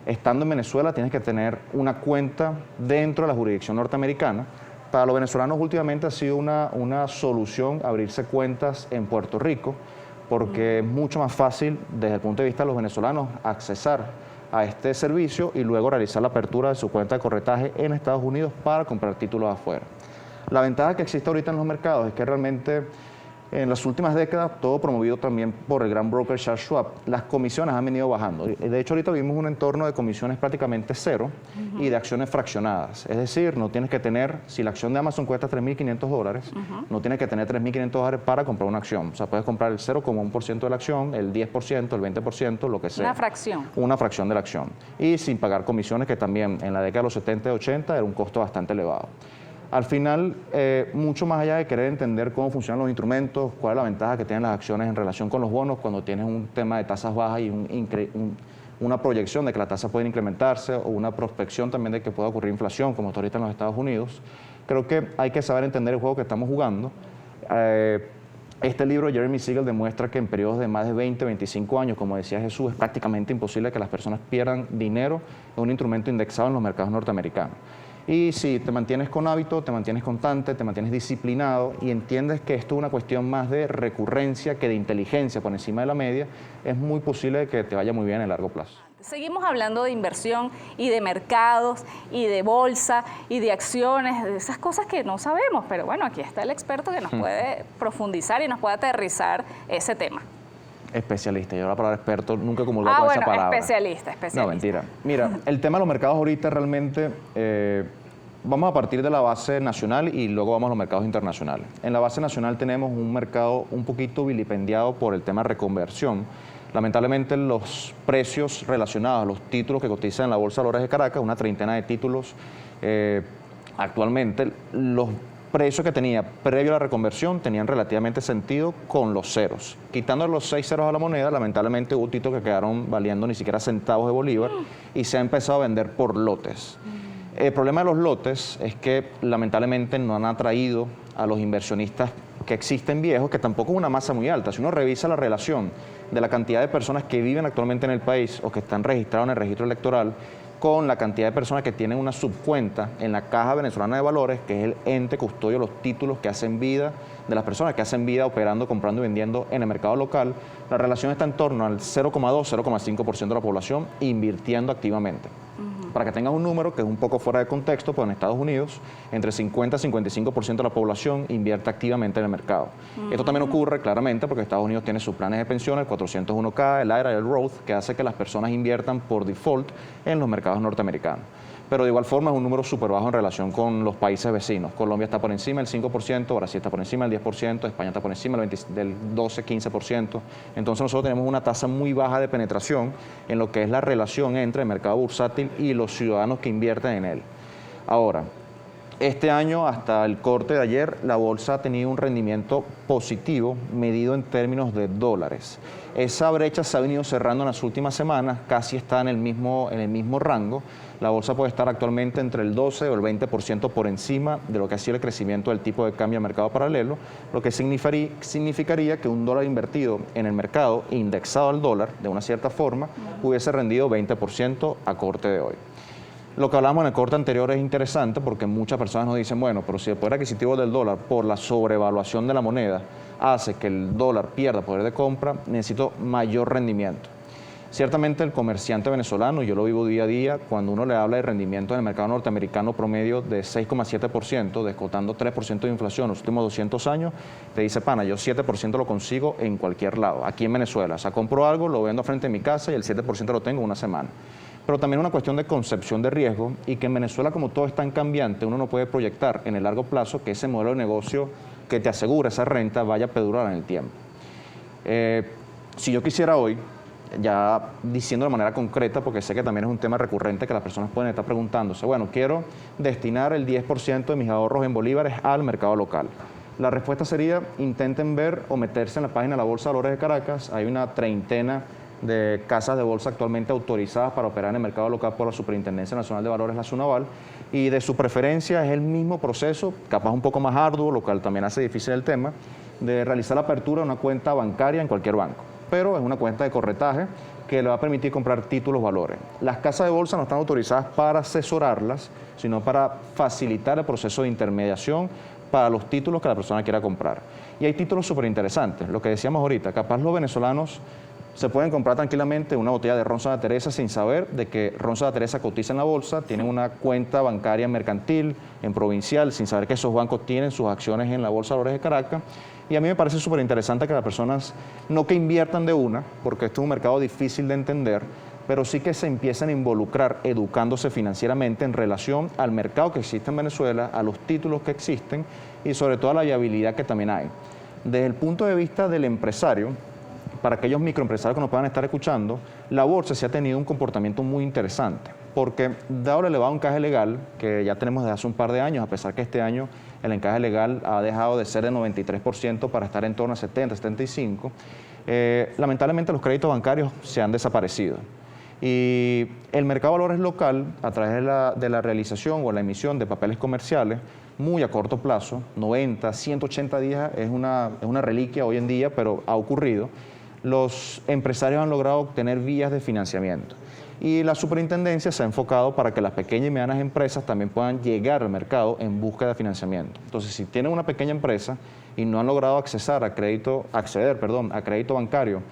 estando en Venezuela, tienes que tener una cuenta dentro de la jurisdicción norteamericana. Para los venezolanos últimamente ha sido una solución abrirse cuentas en Puerto Rico, porque es mucho más fácil desde el punto de vista de los venezolanos accesar a este servicio y luego realizar la apertura de su cuenta de corretaje en Estados Unidos para comprar títulos afuera. La ventaja que existe ahorita en los mercados es que realmente en las últimas décadas, todo promovido también por el gran broker Charles Schwab, las comisiones han venido bajando. De hecho, ahorita vimos un entorno de comisiones prácticamente cero y de acciones fraccionadas. Es decir, no tienes que tener, si la acción de Amazon cuesta $3.500, no tienes que tener $3.500 para comprar una acción. O sea, puedes comprar el 0,1% de la acción, el 10%, el 20%, lo que sea. Una fracción. Una fracción de la acción. Y sin pagar comisiones, que también en la década de los 70 y 80 era un costo bastante elevado. Al final, mucho más allá de querer entender cómo funcionan los instrumentos, cuál es la ventaja que tienen las acciones en relación con los bonos, cuando tienes un tema de tasas bajas y una proyección de que las tasas pueden incrementarse o una prospección también de que pueda ocurrir inflación, como está ahorita en los Estados Unidos, creo que hay que saber entender el juego que estamos jugando. Este libro de Jeremy Siegel demuestra que en periodos de más de 20, 25 años, como decía Jesús, es prácticamente imposible que las personas pierdan dinero en un instrumento indexado en los mercados norteamericanos. Y si te mantienes con hábito, te mantienes constante, te mantienes disciplinado y entiendes que esto es una cuestión más de recurrencia que de inteligencia por encima de la media, es muy posible que te vaya muy bien a largo plazo. Seguimos hablando de inversión y de mercados y de bolsa y de acciones, de esas cosas que no sabemos, pero bueno, aquí está el experto que nos puede profundizar y nos puede aterrizar ese tema. Especialista, yo la palabra experto nunca comulgo con esa palabra. Especialista. No, mentira. Mira, el tema de los mercados ahorita realmente, vamos a partir de la base nacional y luego vamos a los mercados internacionales. En la base nacional tenemos un mercado un poquito vilipendiado por el tema de reconversión. Lamentablemente los precios relacionados a los títulos que cotizan en la Bolsa de Valores de Caracas, una treintena de títulos, actualmente los precios que tenía previo a la reconversión tenían relativamente sentido con los ceros. Quitando los 6 ceros a la moneda, lamentablemente hubo títulos que quedaron valiendo ni siquiera centavos de bolívar y se ha empezado a vender por lotes. El problema de los lotes es que lamentablemente no han atraído a los inversionistas que existen viejos, que tampoco es una masa muy alta. Si uno revisa la relación de la cantidad de personas que viven actualmente en el país o que están registrados en el registro electoral con la cantidad de personas que tienen una subcuenta en la Caja Venezolana de Valores, que es el ente custodio de los títulos que hacen vida, de las personas que hacen vida operando, comprando y vendiendo en el mercado local, la relación está en torno al 0,2-0,5% de la población invirtiendo activamente. Para que tengas un número que es un poco fuera de contexto, pues en Estados Unidos entre 50 y 55% de la población invierte activamente en el mercado. Esto también ocurre claramente porque Estados Unidos tiene sus planes de pensión, el 401k, el IRA y el Roth, que hace que las personas inviertan por default en los mercados norteamericanos. Pero de igual forma es un número súper bajo en relación con los países vecinos. Colombia está por encima del 5%, Brasil está por encima del 10%, España está por encima del 12-15%. Entonces nosotros tenemos una tasa muy baja de penetración en lo que es la relación entre el mercado bursátil y los ciudadanos que invierten en él. Ahora, Este año, hasta el corte de ayer, la bolsa ha tenido un rendimiento positivo medido en términos de dólares. Esa brecha se ha venido cerrando en las últimas semanas, casi está en el mismo rango. La bolsa puede estar actualmente entre el 12 o el 20% por encima de lo que ha sido el crecimiento del tipo de cambio a mercado paralelo, lo que significaría que un dólar invertido en el mercado, indexado al dólar, de una cierta forma, hubiese rendido 20% a corte de hoy. Lo que hablamos en el corte anterior es interesante porque muchas personas nos dicen, bueno, pero si el poder adquisitivo del dólar por la sobrevaluación de la moneda hace que el dólar pierda poder de compra, necesito mayor rendimiento. Ciertamente el comerciante venezolano, yo lo vivo día a día, cuando uno le habla de rendimiento en el mercado norteamericano promedio de 6,7%, descontando 3% de inflación en los últimos 200 años, te dice, pana, yo 7% lo consigo en cualquier lado, aquí en Venezuela. O sea, compro algo, lo vendo frente a mi casa y el 7% lo tengo en una semana. Pero también es una cuestión de concepción de riesgo y que en Venezuela, como todo es tan cambiante, uno no puede proyectar en el largo plazo que ese modelo de negocio que te asegura esa renta vaya a perdurar en el tiempo. Si yo quisiera hoy, ya diciendo de manera concreta, porque sé que también es un tema recurrente que las personas pueden estar preguntándose, bueno, quiero destinar el 10% de mis ahorros en bolívares al mercado local. La respuesta sería, intenten ver o meterse en la página de la Bolsa de Valores de Caracas. Hay una treintena de casas de bolsa actualmente autorizadas para operar en el mercado local por la Superintendencia Nacional de Valores, la SUNAVAL, y de su preferencia es el mismo proceso, capaz un poco más arduo, lo cual también hace difícil el tema, de realizar la apertura de una cuenta bancaria en cualquier banco, pero es una cuenta de corretaje que le va a permitir comprar títulos valores. Las casas de bolsa no están autorizadas para asesorarlas, sino para facilitar el proceso de intermediación para los títulos que la persona quiera comprar. Y hay títulos súper interesantes, lo que decíamos ahorita, capaz los venezolanos se pueden comprar tranquilamente una botella de ron Santa Teresa sin saber de que ron Santa Teresa cotiza en la bolsa, tienen una cuenta bancaria mercantil, en provincial, sin saber que esos bancos tienen sus acciones en la Bolsa de Valores de Caracas. Y a mí me parece súper interesante que las personas, no que inviertan de una, porque esto es un mercado difícil de entender, pero sí que se empiecen a involucrar educándose financieramente en relación al mercado que existe en Venezuela, a los títulos que existen y sobre todo a la viabilidad que también hay. Desde el punto de vista del empresario, para aquellos microempresarios que nos puedan estar escuchando, la bolsa sí ha tenido un comportamiento muy interesante, porque dado el elevado encaje legal, que ya tenemos desde hace un par de años, a pesar que este año el encaje legal ha dejado de ser de 93% para estar en torno a 70, 75%, lamentablemente los créditos bancarios se han desaparecido. Y el mercado de valores local, a través de la realización o la emisión de papeles comerciales, muy a corto plazo, 90, 180 días, es una reliquia hoy en día, pero ha ocurrido. Los empresarios han logrado obtener vías de financiamiento y la superintendencia se ha enfocado para que las pequeñas y medianas empresas también puedan llegar al mercado en búsqueda de financiamiento. Entonces, si tienen una pequeña empresa y no han logrado acceder a crédito bancario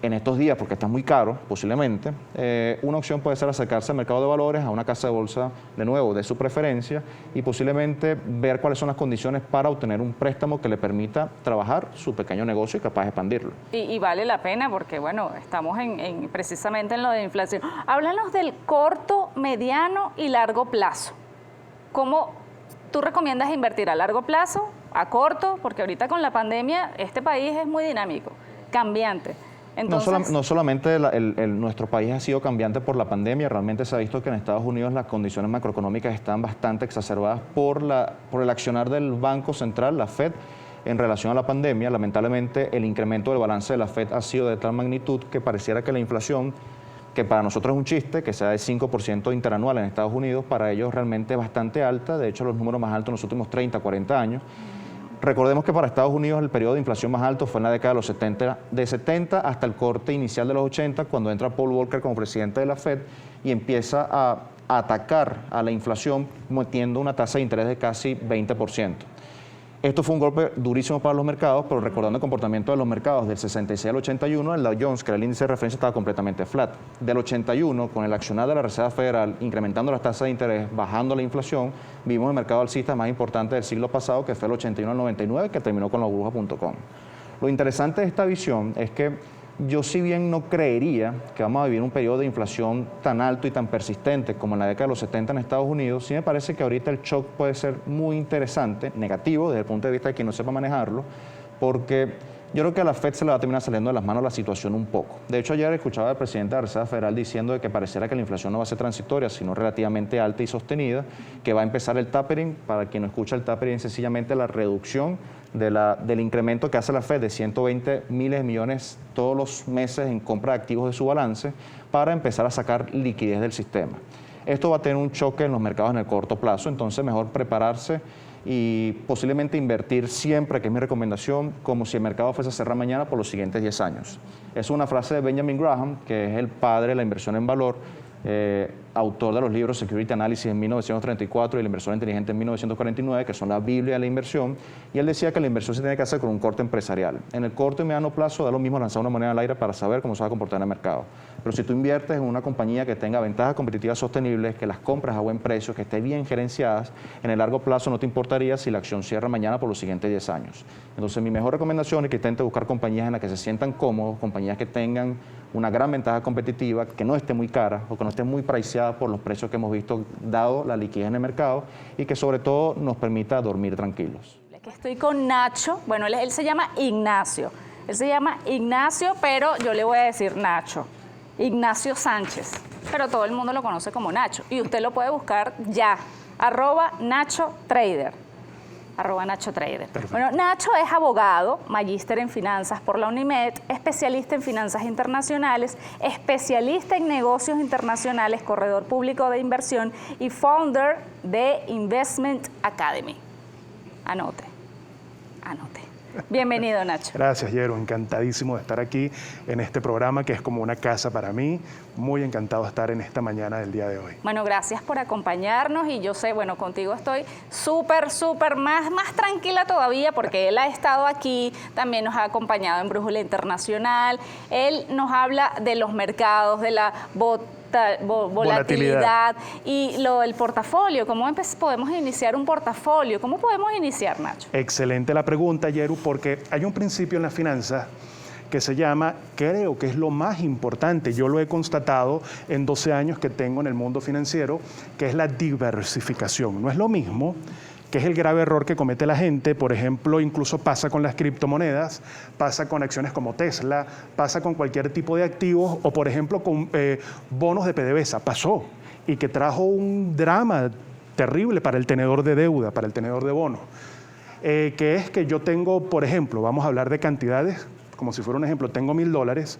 en estos días, porque está muy caro, posiblemente, una opción puede ser acercarse al mercado de valores, a una casa de bolsa, de nuevo, de su preferencia, y posiblemente ver cuáles son las condiciones para obtener un préstamo que le permita trabajar su pequeño negocio y capaz de expandirlo. Y vale la pena porque, bueno, estamos precisamente en lo de inflación. Háblanos del corto, mediano y largo plazo. ¿Cómo tú recomiendas invertir a largo plazo, a corto? Porque ahorita con la pandemia este país es muy dinámico, cambiante. Entonces, no solamente nuestro país ha sido cambiante por la pandemia, realmente se ha visto que en Estados Unidos las condiciones macroeconómicas están bastante exacerbadas por el accionar del Banco Central, la Fed, en relación a la pandemia. Lamentablemente el incremento del balance de la Fed ha sido de tal magnitud que pareciera que la inflación, que para nosotros es un chiste, que sea de 5% interanual en Estados Unidos, para ellos realmente es bastante alta, de hecho los números más altos en los últimos 30, 40 años. Recordemos que para Estados Unidos el periodo de inflación más alto fue en la década de los 70, de 70 hasta el corte inicial de los 80, cuando entra Paul Volcker como presidente de la Fed y empieza a atacar a la inflación metiendo una tasa de interés de casi 20%. Esto fue un golpe durísimo para los mercados, pero recordando el comportamiento de los mercados del 66 al 81, el Dow Jones, que era el índice de referencia, estaba completamente flat. Del 81, con el accionar de la Reserva Federal, incrementando las tasas de interés, bajando la inflación, vimos el mercado alcista más importante del siglo pasado, que fue el 81 al 99, que terminó con la burbuja.com. Lo interesante de esta visión es que yo, si bien no creería que vamos a vivir un periodo de inflación tan alto y tan persistente como en la década de los 70 en Estados Unidos, sí me parece que ahorita el shock puede ser muy interesante, negativo desde el punto de vista de quien no sepa manejarlo, porque yo creo que a la Fed se le va a terminar saliendo de las manos la situación un poco. De hecho, ayer escuchaba al presidente de la Reserva Federal diciendo de que pareciera que la inflación no va a ser transitoria, sino relativamente alta y sostenida, que va a empezar el tapering. Para quien no escucha, el tapering es sencillamente la reducción del incremento que hace la Fed de 120 miles de millones todos los meses en compra de activos de su balance para empezar a sacar liquidez del sistema. Esto va a tener un choque en los mercados en el corto plazo, entonces mejor prepararse y posiblemente invertir siempre, que es mi recomendación, como si el mercado fuese a cerrar mañana por los siguientes 10 años. Es una frase de Benjamin Graham, que es el padre de la inversión en valor, autor de los libros Security Analysis en 1934 y El inversor inteligente en 1949, que son la Biblia de la inversión, y él decía que la inversión se tiene que hacer con un corte empresarial. En el corto y mediano plazo da lo mismo lanzar una moneda al aire para saber cómo se va a comportar en el mercado. Pero si tú inviertes en una compañía que tenga ventajas competitivas sostenibles, que las compras a buen precio, que esté bien gerenciadas, en el largo plazo no te importaría si la acción cierra mañana por los siguientes 10 años. Entonces mi mejor recomendación es que intente buscar compañías en las que se sientan cómodos, compañías que tengan una gran ventaja competitiva, que no esté muy cara o que no esté muy priceada por los precios que hemos visto dado la liquidez en el mercado y que sobre todo nos permita dormir tranquilos. Aquí estoy con Nacho, bueno, él se llama Ignacio. Él se llama Ignacio, pero yo le voy a decir Nacho. Ignacio Sánchez, pero todo el mundo lo conoce como Nacho. Y usted lo puede buscar ya, @NachoTrader. @NachoTrader. Bueno, Nacho es abogado, magíster en finanzas por la UNIMED, especialista en finanzas internacionales, especialista en negocios internacionales, corredor público de inversión y founder de Investment Academy. Anote. Bienvenido, Nacho. Gracias, Yero. Encantadísimo de estar aquí en este programa que es como una casa para mí. Muy encantado de estar en esta mañana del día de hoy. Bueno, gracias por acompañarnos y yo sé, bueno, contigo estoy súper más tranquila todavía porque él ha estado aquí, también nos ha acompañado en Brújula Internacional. Él nos habla de los mercados, de la volatilidad y el portafolio. ¿Cómo podemos iniciar un portafolio? ¿Cómo podemos iniciar, Nacho? Excelente la pregunta, Yeru, porque hay un principio en las finanzas que se llama, creo que es lo más importante, yo lo he constatado en 12 años que tengo en el mundo financiero, que es la diversificación. No es lo mismo, que es el grave error que comete la gente, por ejemplo, incluso pasa con las criptomonedas, pasa con acciones como Tesla, pasa con cualquier tipo de activos o, por ejemplo, con bonos de PDVSA, pasó, y que trajo un drama terrible para el tenedor de deuda, para el tenedor de bonos, que es que yo tengo, por ejemplo, vamos a hablar de cantidades, como si fuera un ejemplo, tengo $1,000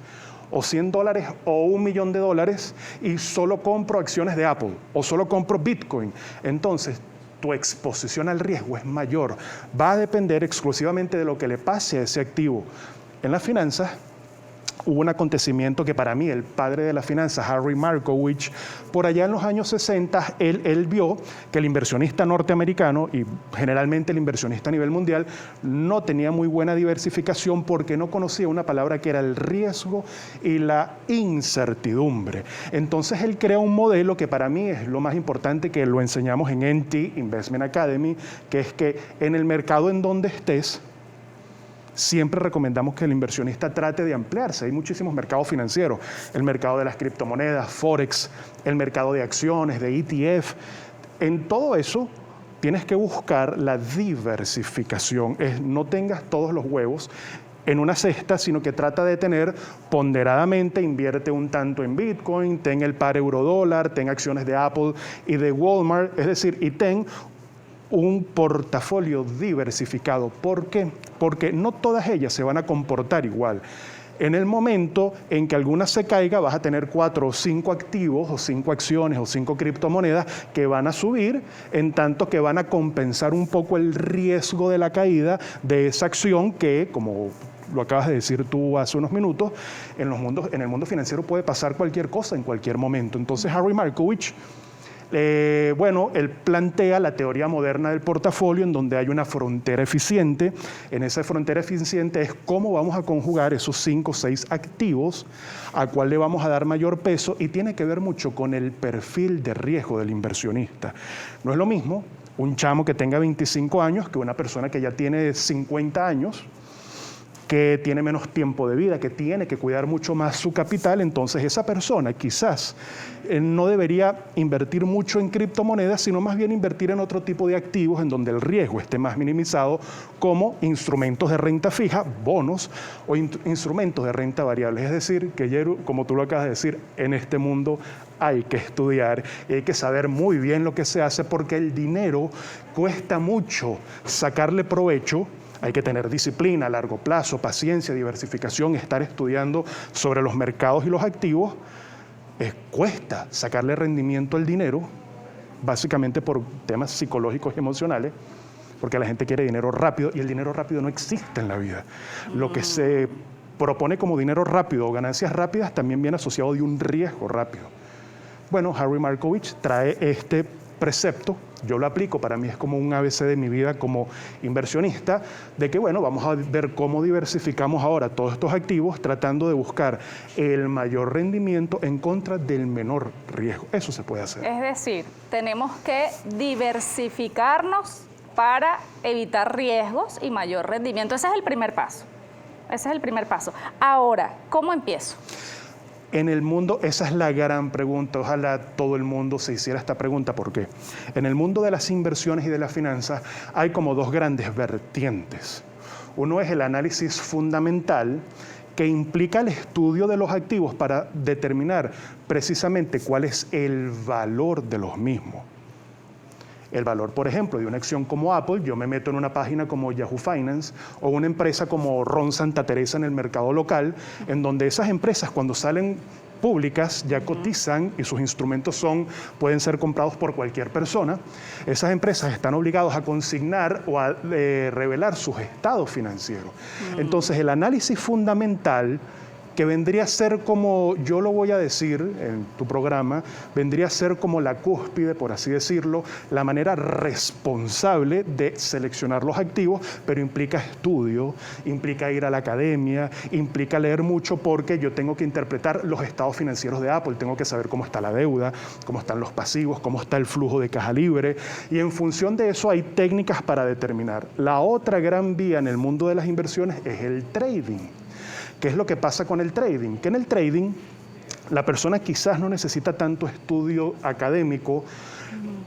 o $100 o $1,000,000 y solo compro acciones de Apple o solo compro Bitcoin. Entonces, tu exposición al riesgo es mayor. Va a depender exclusivamente de lo que le pase a ese activo. En las finanzas hubo un acontecimiento que para mí, el padre de las finanzas, Harry Markowitz, por allá en los años 60, él vio que el inversionista norteamericano y generalmente el inversionista a nivel mundial no tenía muy buena diversificación porque no conocía una palabra que era el riesgo y la incertidumbre. Entonces él crea un modelo que para mí es lo más importante, que lo enseñamos en NT, Investment Academy, que es que en el mercado en donde estés, siempre recomendamos que el inversionista trate de ampliarse. Hay muchísimos mercados financieros, el mercado de las criptomonedas, Forex, el mercado de acciones, de ETF. En todo eso tienes que buscar la diversificación. No tengas todos los huevos en una cesta, sino que trata de tener ponderadamente, invierte un tanto en Bitcoin, ten el par euro-dólar, ten acciones de Apple y de Walmart, es decir, y ten un portafolio diversificado. ¿Por qué? Porque no todas ellas se van a comportar igual. En el momento en que alguna se caiga, vas a tener 4 o 5 activos, o 5 acciones, o 5 criptomonedas que van a subir, en tanto que van a compensar un poco el riesgo de la caída de esa acción que, como lo acabas de decir tú hace unos minutos, en el mundo financiero puede pasar cualquier cosa en cualquier momento. Entonces, Harry Markowitz, él plantea la teoría moderna del portafolio en donde hay una frontera eficiente. En esa frontera eficiente es cómo vamos a conjugar esos 5 o 6 activos, a cuál le vamos a dar mayor peso, y tiene que ver mucho con el perfil de riesgo del inversionista. No es lo mismo un chamo que tenga 25 años que una persona que ya tiene 50 años, que tiene menos tiempo de vida, que tiene que cuidar mucho más su capital, entonces esa persona quizás no debería invertir mucho en criptomonedas, sino más bien invertir en otro tipo de activos en donde el riesgo esté más minimizado, como instrumentos de renta fija, bonos o instrumentos de renta variable. Es decir, que Yeru, como tú lo acabas de decir, en este mundo hay que estudiar y hay que saber muy bien lo que se hace, porque el dinero cuesta mucho sacarle provecho. Hay que tener disciplina a largo plazo, paciencia, diversificación, estar estudiando sobre los mercados y los activos. Cuesta sacarle rendimiento al dinero, básicamente por temas psicológicos y emocionales, porque la gente quiere dinero rápido y el dinero rápido no existe en la vida. Lo que se propone como dinero rápido o ganancias rápidas también viene asociado de un riesgo rápido. Bueno, Harry Markowitz trae este precepto, yo lo aplico, para mí es como un ABC de mi vida como inversionista, de que bueno, vamos a ver cómo diversificamos ahora todos estos activos tratando de buscar el mayor rendimiento en contra del menor riesgo. Eso se puede hacer. Es decir, tenemos que diversificarnos para evitar riesgos y mayor rendimiento. Ese es el primer paso. Ese es el primer paso. Ahora, ¿cómo empiezo? En el mundo, esa es la gran pregunta, ojalá todo el mundo se hiciera esta pregunta, ¿por qué? En el mundo de las inversiones y de las finanzas hay como dos grandes vertientes. Uno es el análisis fundamental, que implica el estudio de los activos para determinar precisamente cuál es el valor de los mismos. El valor, por ejemplo, de una acción como Apple, yo me meto en una página como Yahoo Finance o una empresa como Ron Santa Teresa en el mercado local, en donde esas empresas cuando salen públicas ya cotizan y sus instrumentos pueden ser comprados por cualquier persona. Esas empresas están obligadas a consignar o a revelar sus estados financieros. Entonces, el análisis fundamental, que vendría a ser como, yo lo voy a decir en tu programa, vendría a ser como la cúspide, por así decirlo, la manera responsable de seleccionar los activos, pero implica estudio, implica ir a la academia, implica leer mucho, porque yo tengo que interpretar los estados financieros de Apple, tengo que saber cómo está la deuda, cómo están los pasivos, cómo está el flujo de caja libre, y en función de eso hay técnicas para determinar. La otra gran vía en el mundo de las inversiones es el trading. ¿Qué es lo que pasa con el trading? Que en el trading la persona quizás no necesita tanto estudio académico,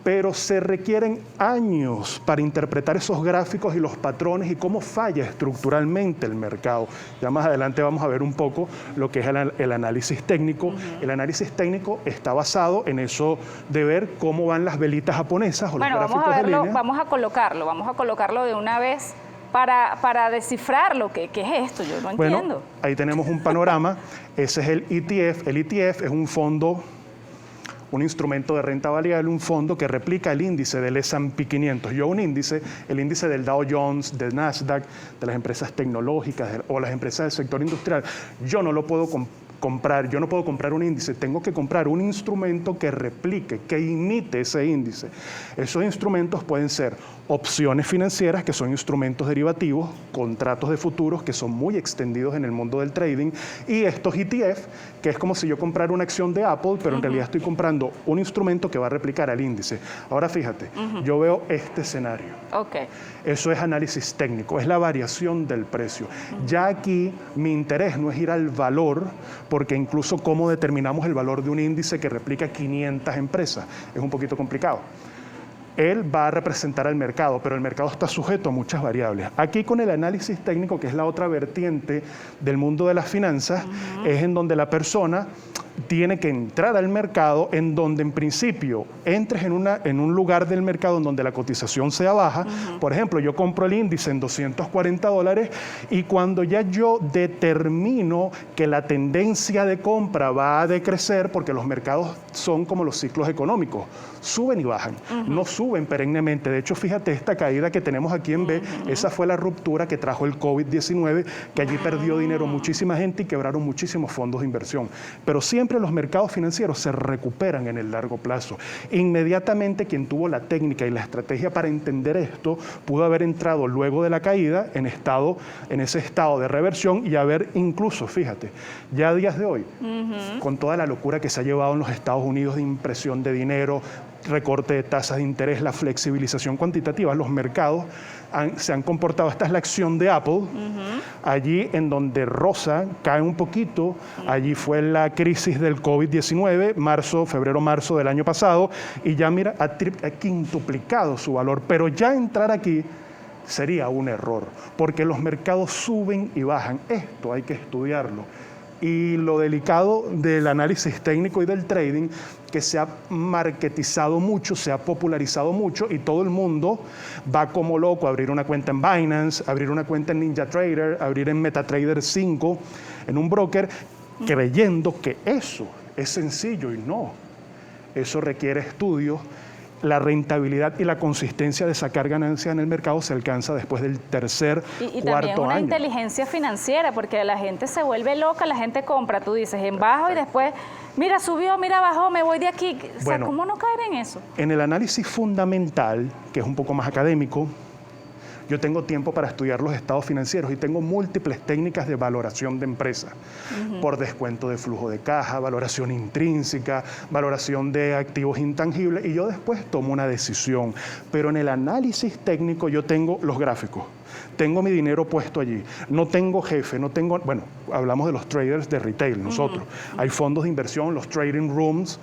pero se requieren años para interpretar esos gráficos y los patrones y cómo falla estructuralmente el mercado. Ya más adelante vamos a ver un poco lo que es el análisis técnico. El análisis técnico está basado en eso de ver cómo van las velitas japonesas o los gráficos de línea. Vamos a colocarlo de una vez. Para descifrarlo, ¿qué es esto? Yo no entiendo. Bueno, ahí tenemos un panorama. Ese es el ETF. El ETF es un fondo, un instrumento de renta variable, un fondo que replica el índice del S&P 500. Yo un índice, el índice del Dow Jones, del Nasdaq, de las empresas tecnológicas o las empresas del sector industrial, yo no lo puedo comprar, yo no puedo comprar un índice, tengo que comprar un instrumento que replique, que imite ese índice. Esos instrumentos pueden ser opciones financieras, que son instrumentos derivativos, contratos de futuros, que son muy extendidos en el mundo del trading, y estos ETF, que es como si yo comprara una acción de Apple, pero en realidad estoy comprando un instrumento que va a replicar al índice. Ahora fíjate, yo veo este escenario. Okay. Eso es análisis técnico, es la variación del precio. Ya aquí mi interés no es ir al valor, porque incluso cómo determinamos el valor de un índice que replica 500 empresas es un poquito complicado. Él va a representar al mercado, pero el mercado está sujeto a muchas variables. Aquí con el análisis técnico, que es la otra vertiente del mundo de las finanzas, es en donde la persona tiene que entrar al mercado, en donde en principio entres en un lugar del mercado en donde la cotización sea baja. Por ejemplo, yo compro el índice en $240 y cuando ya yo determino que la tendencia de compra va a decrecer, porque los mercados son como los ciclos económicos, suben y bajan, no suben perennemente. De hecho, fíjate esta caída que tenemos aquí en B, esa fue la ruptura que trajo el COVID-19, que allí perdió dinero muchísima gente y quebraron muchísimos fondos de inversión. Pero siempre los mercados financieros se recuperan en el largo plazo. Inmediatamente quien tuvo la técnica y la estrategia para entender esto pudo haber entrado luego de la caída en ese estado de reversión y haber incluso, fíjate, ya a días de hoy, con toda la locura que se ha llevado en los Estados Unidos de impresión de dinero, recorte de tasas de interés, la flexibilización cuantitativa, los mercados se han comportado. Esta es la acción de Apple, allí en donde rosa cae un poquito, allí fue la crisis del COVID-19, febrero-marzo del año pasado, y ya mira, ha quintuplicado su valor, pero ya entrar aquí sería un error, porque los mercados suben y bajan. Esto hay que estudiarlo. Y lo delicado del análisis técnico y del trading, que se ha marketizado mucho, se ha popularizado mucho, y todo el mundo va como loco a abrir una cuenta en Binance, abrir una cuenta en NinjaTrader, abrir en MetaTrader 5, en un broker, creyendo que eso es sencillo, y no. Eso requiere estudio. La rentabilidad y la consistencia de sacar ganancias en el mercado se alcanza después del tercer, y cuarto también una año. inteligencia financiera, porque la gente se vuelve loca, la gente compra, tú dices, en bajo y después, mira, subió, mira, bajó, me voy de aquí. O sea, Bueno, ¿cómo no caer en eso? En el análisis fundamental, que es un poco más académico, yo tengo tiempo para estudiar los estados financieros y tengo múltiples técnicas de valoración de empresa, por descuento de flujo de caja, valoración intrínseca, valoración de activos intangibles, y yo después tomo una decisión. Pero en el análisis técnico yo tengo los gráficos, tengo mi dinero puesto allí, no tengo jefe, no tengo, bueno, hablamos de los traders de retail, nosotros. Hay fondos de inversión, los trading rooms,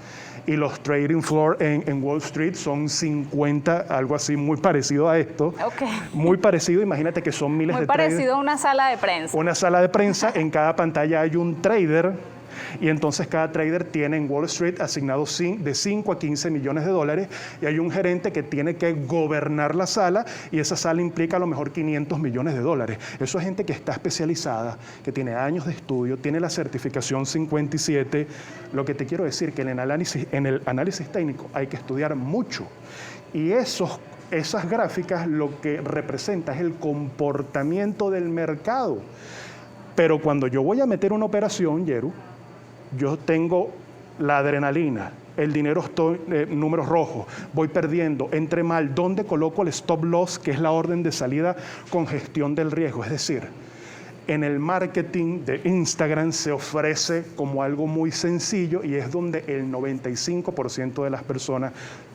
y los trading floor en Wall Street son 50, algo así muy parecido a esto. Ok. Muy parecido, imagínate que son miles Muy de traders. parecido a una sala de prensa. Una sala de prensa, en cada pantalla hay un trader, y entonces cada trader tiene en Wall Street asignado de 5 a 15 millones de dólares, y hay un gerente que tiene que gobernar la sala, y esa sala implica a lo mejor 500 millones de dólares. Eso es gente que está especializada, que tiene años de estudio, tiene la certificación 57. Lo que te quiero decir que en el análisis técnico hay que estudiar mucho, y esas gráficas lo que representa es el comportamiento del mercado. Pero cuando yo voy a meter una operación, Yeru, yo tengo la adrenalina, el dinero, números rojos, voy perdiendo, entre mal, ¿dónde coloco el stop loss, que es la orden de salida con gestión del riesgo? Es decir, en el marketing de Instagram se ofrece como algo muy sencillo, y es donde el 95% de las personas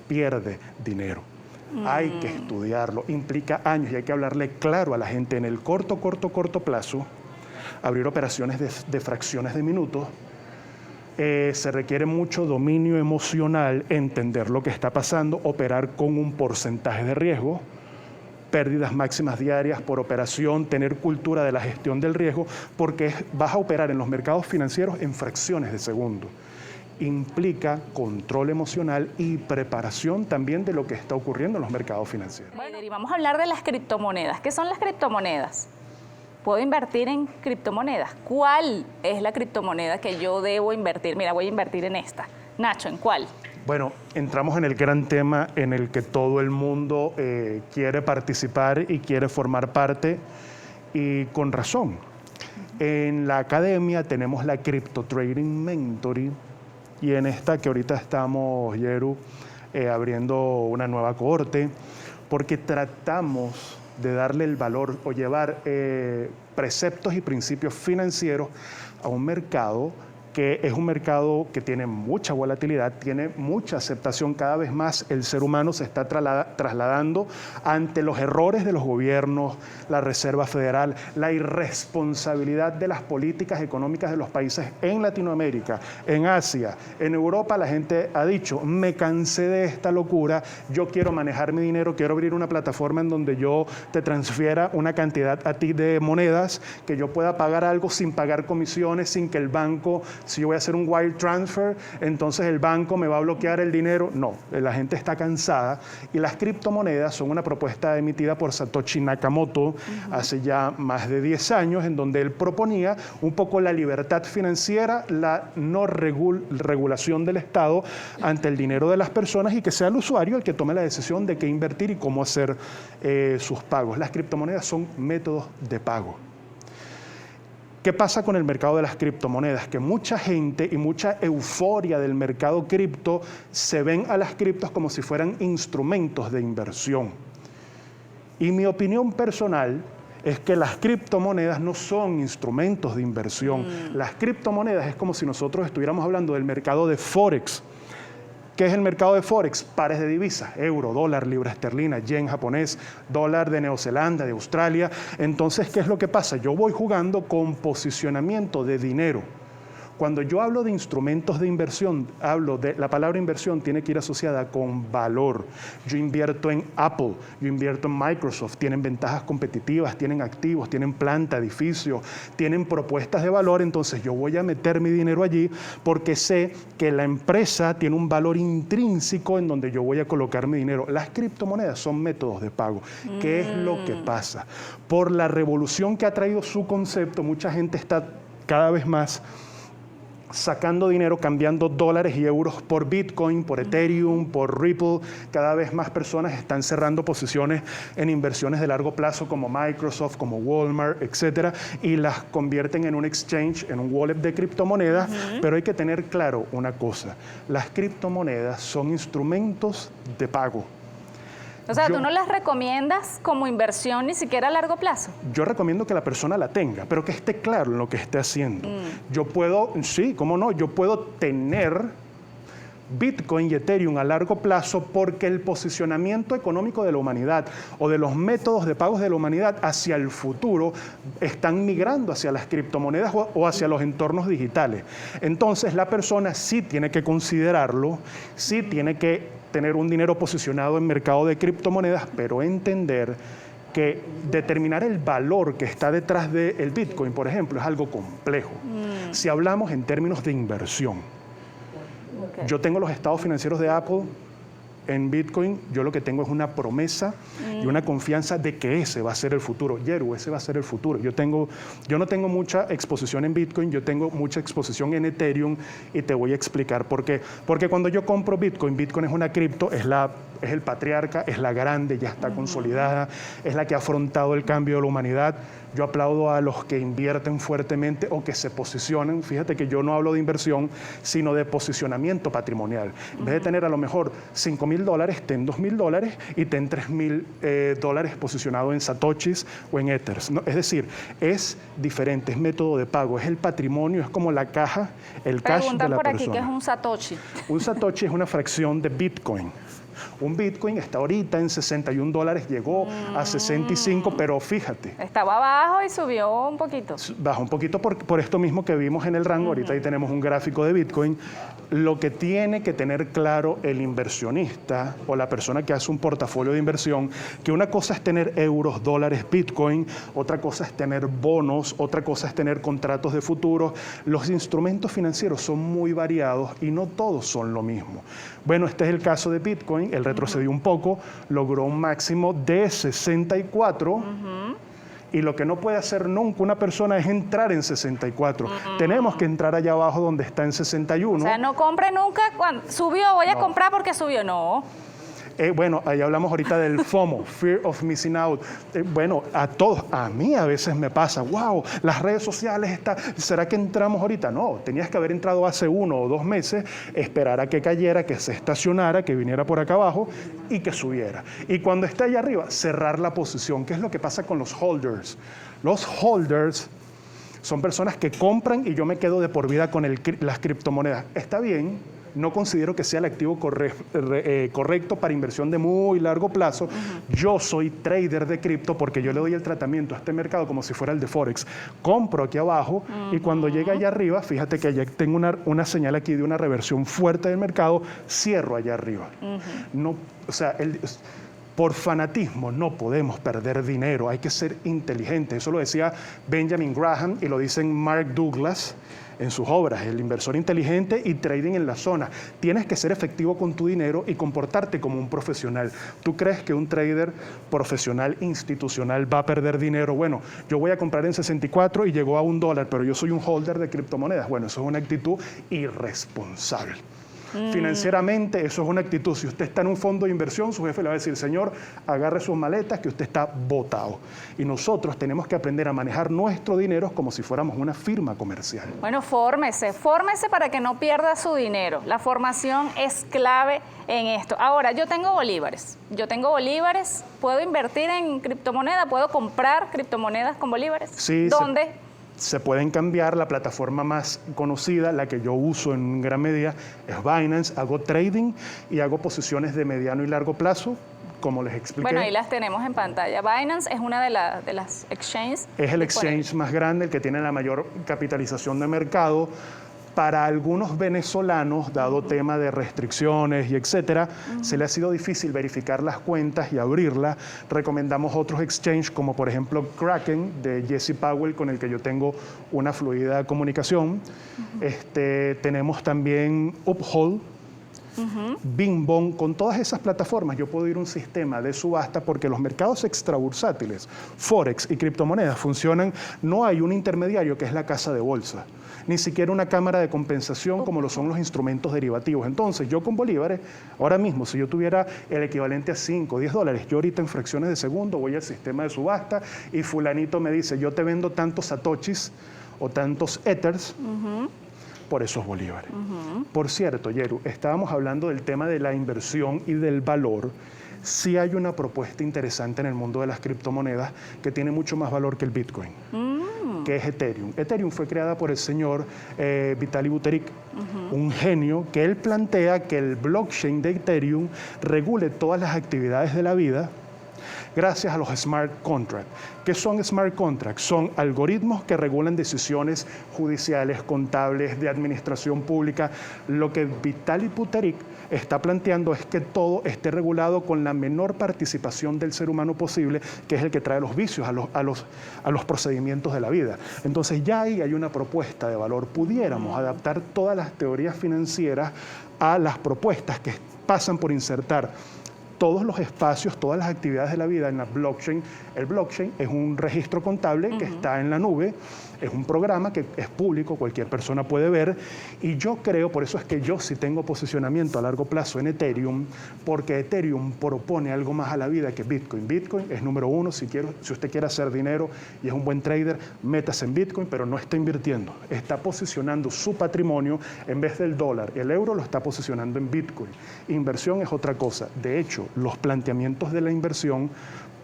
pierde dinero. Hay que estudiarlo, implica años, y hay que hablarle claro a la gente en el corto plazo, abrir operaciones de fracciones de minutos. Se requiere mucho dominio emocional, entender lo que está pasando, operar con un porcentaje de riesgo, pérdidas máximas diarias por operación, tener cultura de la gestión del riesgo, porque vas a operar en los mercados financieros en fracciones de segundo. Implica control emocional y preparación también de lo que está ocurriendo en los mercados financieros. Bueno, y vamos a hablar de las criptomonedas. ¿Qué son las criptomonedas? ¿Puedo invertir en criptomonedas? ¿Cuál es la criptomoneda que yo debo invertir? Mira, voy a invertir en esta. Nacho, ¿en cuál? Bueno, entramos en el gran tema en el que todo el mundo quiere participar y quiere formar parte, y con razón. En la academia tenemos la Crypto Trading Mentoring, y en esta que ahorita estamos, Yeru, abriendo una nueva cohorte, porque tratamos de darle el valor o llevar preceptos y principios financieros a un mercado que es un mercado que tiene mucha volatilidad, tiene mucha aceptación. Cada vez más el ser humano se está trasladando ante los errores de los gobiernos, la Reserva Federal, la irresponsabilidad de las políticas económicas de los países en Latinoamérica, en Asia, en Europa. La gente ha dicho, me cansé de esta locura, yo quiero manejar mi dinero, quiero abrir una plataforma en donde yo te transfiera una cantidad a ti de monedas, que yo pueda pagar algo sin pagar comisiones, sin que el banco... Si yo voy a hacer un wire transfer, entonces el banco me va a bloquear el dinero. No, la gente está cansada, y las criptomonedas son una propuesta emitida por Satoshi Nakamoto hace ya más de 10 años, en donde él proponía un poco la libertad financiera, la no regulación del Estado ante el dinero de las personas, y que sea el usuario el que tome la decisión de qué invertir y cómo hacer sus pagos. Las criptomonedas son métodos de pago. ¿Qué pasa con el mercado de las criptomonedas? Que mucha gente y mucha euforia del mercado cripto se ven a las criptos como si fueran instrumentos de inversión. Y mi opinión personal es que las criptomonedas no son instrumentos de inversión. Las criptomonedas es como si nosotros estuviéramos hablando del mercado de Forex. ¿Qué es el mercado de Forex? Pares de divisas, euro, dólar, libra esterlina, yen japonés, dólar de Nueva Zelanda, de Australia. Entonces, ¿qué es lo que pasa? Yo voy jugando con posicionamiento de dinero. Cuando yo hablo de instrumentos de inversión, la palabra inversión tiene que ir asociada con valor. Yo invierto en Apple, yo invierto en Microsoft, tienen ventajas competitivas, tienen activos, tienen planta, edificio, tienen propuestas de valor, entonces yo voy a meter mi dinero allí porque sé que la empresa tiene un valor intrínseco en donde yo voy a colocar mi dinero. Las criptomonedas son métodos de pago. ¿Qué es lo que pasa? Por la revolución que ha traído su concepto, mucha gente está cada vez más sacando dinero, cambiando dólares y euros por Bitcoin, por Ethereum, por Ripple. Cada vez más personas están cerrando posiciones en inversiones de largo plazo como Microsoft, como Walmart, etcétera, y las convierten en un exchange, en un wallet de criptomonedas. Pero hay que tener claro una cosa: las criptomonedas son instrumentos de pago. O sea, ¿tú no las recomiendas como inversión ni siquiera a largo plazo? Yo recomiendo que la persona la tenga, pero que esté claro en lo que esté haciendo. Yo puedo, sí, cómo no, yo puedo tener Bitcoin y Ethereum a largo plazo porque el posicionamiento económico de la humanidad o de los métodos de pagos de la humanidad hacia el futuro están migrando hacia las criptomonedas o hacia los entornos digitales. Entonces la persona sí tiene que considerarlo, sí tiene que tener un dinero posicionado en mercado de criptomonedas, pero entender que determinar el valor que está detrás del Bitcoin, por ejemplo, es algo complejo. Si hablamos en términos de inversión, yo tengo los estados financieros de Apple en Bitcoin, yo lo que tengo es una promesa y una confianza de que ese va a ser el futuro. Yeru, ese va a ser el futuro. Yo no tengo mucha exposición en Bitcoin, yo tengo mucha exposición en Ethereum y te voy a explicar por qué. Porque cuando yo compro Bitcoin, Bitcoin es una cripto, es el patriarca, es la grande, ya está consolidada, es la que ha afrontado el cambio de la humanidad. Yo aplaudo a los que invierten fuertemente o que se posicionen. Fíjate que yo no hablo de inversión, sino de posicionamiento patrimonial. En vez de tener a lo mejor $5,000, ten $2,000 y ten $3,000 posicionado en satoshis o en ethers. ¿No? Es decir, es diferente, es método de pago, es el patrimonio, es como la caja, el cash de la persona. Preguntan por aquí qué es un satoshi. Un satoshi es una fracción de Bitcoin. Un Bitcoin está ahorita en $61, llegó a 65, pero fíjate. Estaba abajo y subió un poquito. Bajó un poquito por esto mismo que vimos en el rango. Ahorita ahí tenemos un gráfico de Bitcoin. Lo que tiene que tener claro el inversionista o la persona que hace un portafolio de inversión, que una cosa es tener euros, dólares, Bitcoin, otra cosa es tener bonos, otra cosa es tener contratos de futuro. Los instrumentos financieros son muy variados y no todos son lo mismo. Bueno, este es el caso de Bitcoin. Él retrocedió un poco, logró un máximo de 64. Y lo que no puede hacer nunca una persona es entrar en 64. Tenemos que entrar allá abajo donde está en 61. O sea, no compre nunca cuando subió, voy a comprar porque subió. No. Bueno, ahí hablamos ahorita del FOMO, Fear of Missing Out. Bueno, a todos, a mí a veces me pasa, wow, las redes sociales ¿será que entramos ahorita? No, tenías que haber entrado hace 1 o 2 meses, esperar a que cayera, que se estacionara, que viniera por acá abajo y que subiera. Y cuando esté allá arriba, cerrar la posición. ¿Qué es lo que pasa con los holders? Los holders son personas que compran y yo me quedo de por vida con las criptomonedas. Está bien. No considero que sea el activo correcto para inversión de muy largo plazo. Yo soy trader de cripto porque yo le doy el tratamiento a este mercado como si fuera el de Forex. Compro aquí abajo y cuando llega allá arriba, fíjate que ya tengo una señal aquí de una reversión fuerte del mercado, cierro allá arriba. No, o sea, por fanatismo no podemos perder dinero, hay que ser inteligente. Eso lo decía Benjamin Graham y lo dicen Mark Douglas en sus obras, El inversor inteligente y Trading en la zona. Tienes que ser efectivo con tu dinero y comportarte como un profesional. ¿Tú crees que un trader profesional institucional va a perder dinero? Bueno, yo voy a comprar en 64 y llegó a $1, pero yo soy un holder de criptomonedas. Bueno, eso es una actitud irresponsable. Financieramente, eso es una actitud. Si usted está en un fondo de inversión, su jefe le va a decir, señor, agarre sus maletas que usted está botado. Y nosotros tenemos que aprender a manejar nuestro dinero como si fuéramos una firma comercial. Bueno, fórmese para que no pierda su dinero. La formación es clave en esto. Ahora, yo tengo bolívares, ¿puedo invertir en criptomoneda? ¿Puedo comprar criptomonedas con bolívares? Sí. ¿Dónde? Se pueden cambiar. La plataforma más conocida, la que yo uso en gran medida, es Binance. Hago trading y hago posiciones de mediano y largo plazo, como les expliqué. Bueno, ahí las tenemos en pantalla. Binance es una de las exchanges. Es el exchange más grande, el que tiene la mayor capitalización de mercado. Para algunos venezolanos, dado tema de restricciones y etcétera, se le ha sido difícil verificar las cuentas y abrirlas. Recomendamos otros exchanges, como por ejemplo Kraken, de Jesse Powell, con el que yo tengo una fluida comunicación. Tenemos también Uphold, Binbong. Con todas esas plataformas yo puedo ir a un sistema de subasta, porque los mercados extrabursátiles, Forex y criptomonedas funcionan, no hay un intermediario que es la casa de bolsa, ni siquiera una cámara de compensación como lo son los instrumentos derivativos. Entonces yo con bolívares, ahora mismo, si yo tuviera el equivalente a 5 o 10 dólares, yo ahorita en fracciones de segundo voy al sistema de subasta y fulanito me dice, yo te vendo tantos satoshis o tantos ethers por esos bolívares. Por cierto, Yeru, estábamos hablando del tema de la inversión y del valor. Sí hay una propuesta interesante en el mundo de las criptomonedas que tiene mucho más valor que el Bitcoin, que es Ethereum. Ethereum fue creada por el señor Vitalik Buterin, un genio, que él plantea que el blockchain de Ethereum regule todas las actividades de la vida gracias a los smart contracts. ¿Qué son smart contracts? Son algoritmos que regulan decisiones judiciales, contables, de administración pública. Lo que Vitalik Buterin está planteando es que todo esté regulado con la menor participación del ser humano posible, que es el que trae los vicios a los procedimientos de la vida. Entonces ya ahí hay una propuesta de valor. Pudiéramos adaptar todas las teorías financieras a las propuestas que pasan por insertar todos los espacios, todas las actividades de la vida en la blockchain. El blockchain es un registro contable que está en la nube, es un programa que es público, cualquier persona puede ver, y yo creo, por eso es que yo sí tengo posicionamiento a largo plazo en Ethereum, porque Ethereum propone algo más a la vida que Bitcoin. Bitcoin es número uno, si usted quiere hacer dinero y es un buen trader, métase en Bitcoin, pero no está invirtiendo, está posicionando su patrimonio en vez del dólar. El euro lo está posicionando en Bitcoin. Inversión es otra cosa. De hecho, los planteamientos de la inversión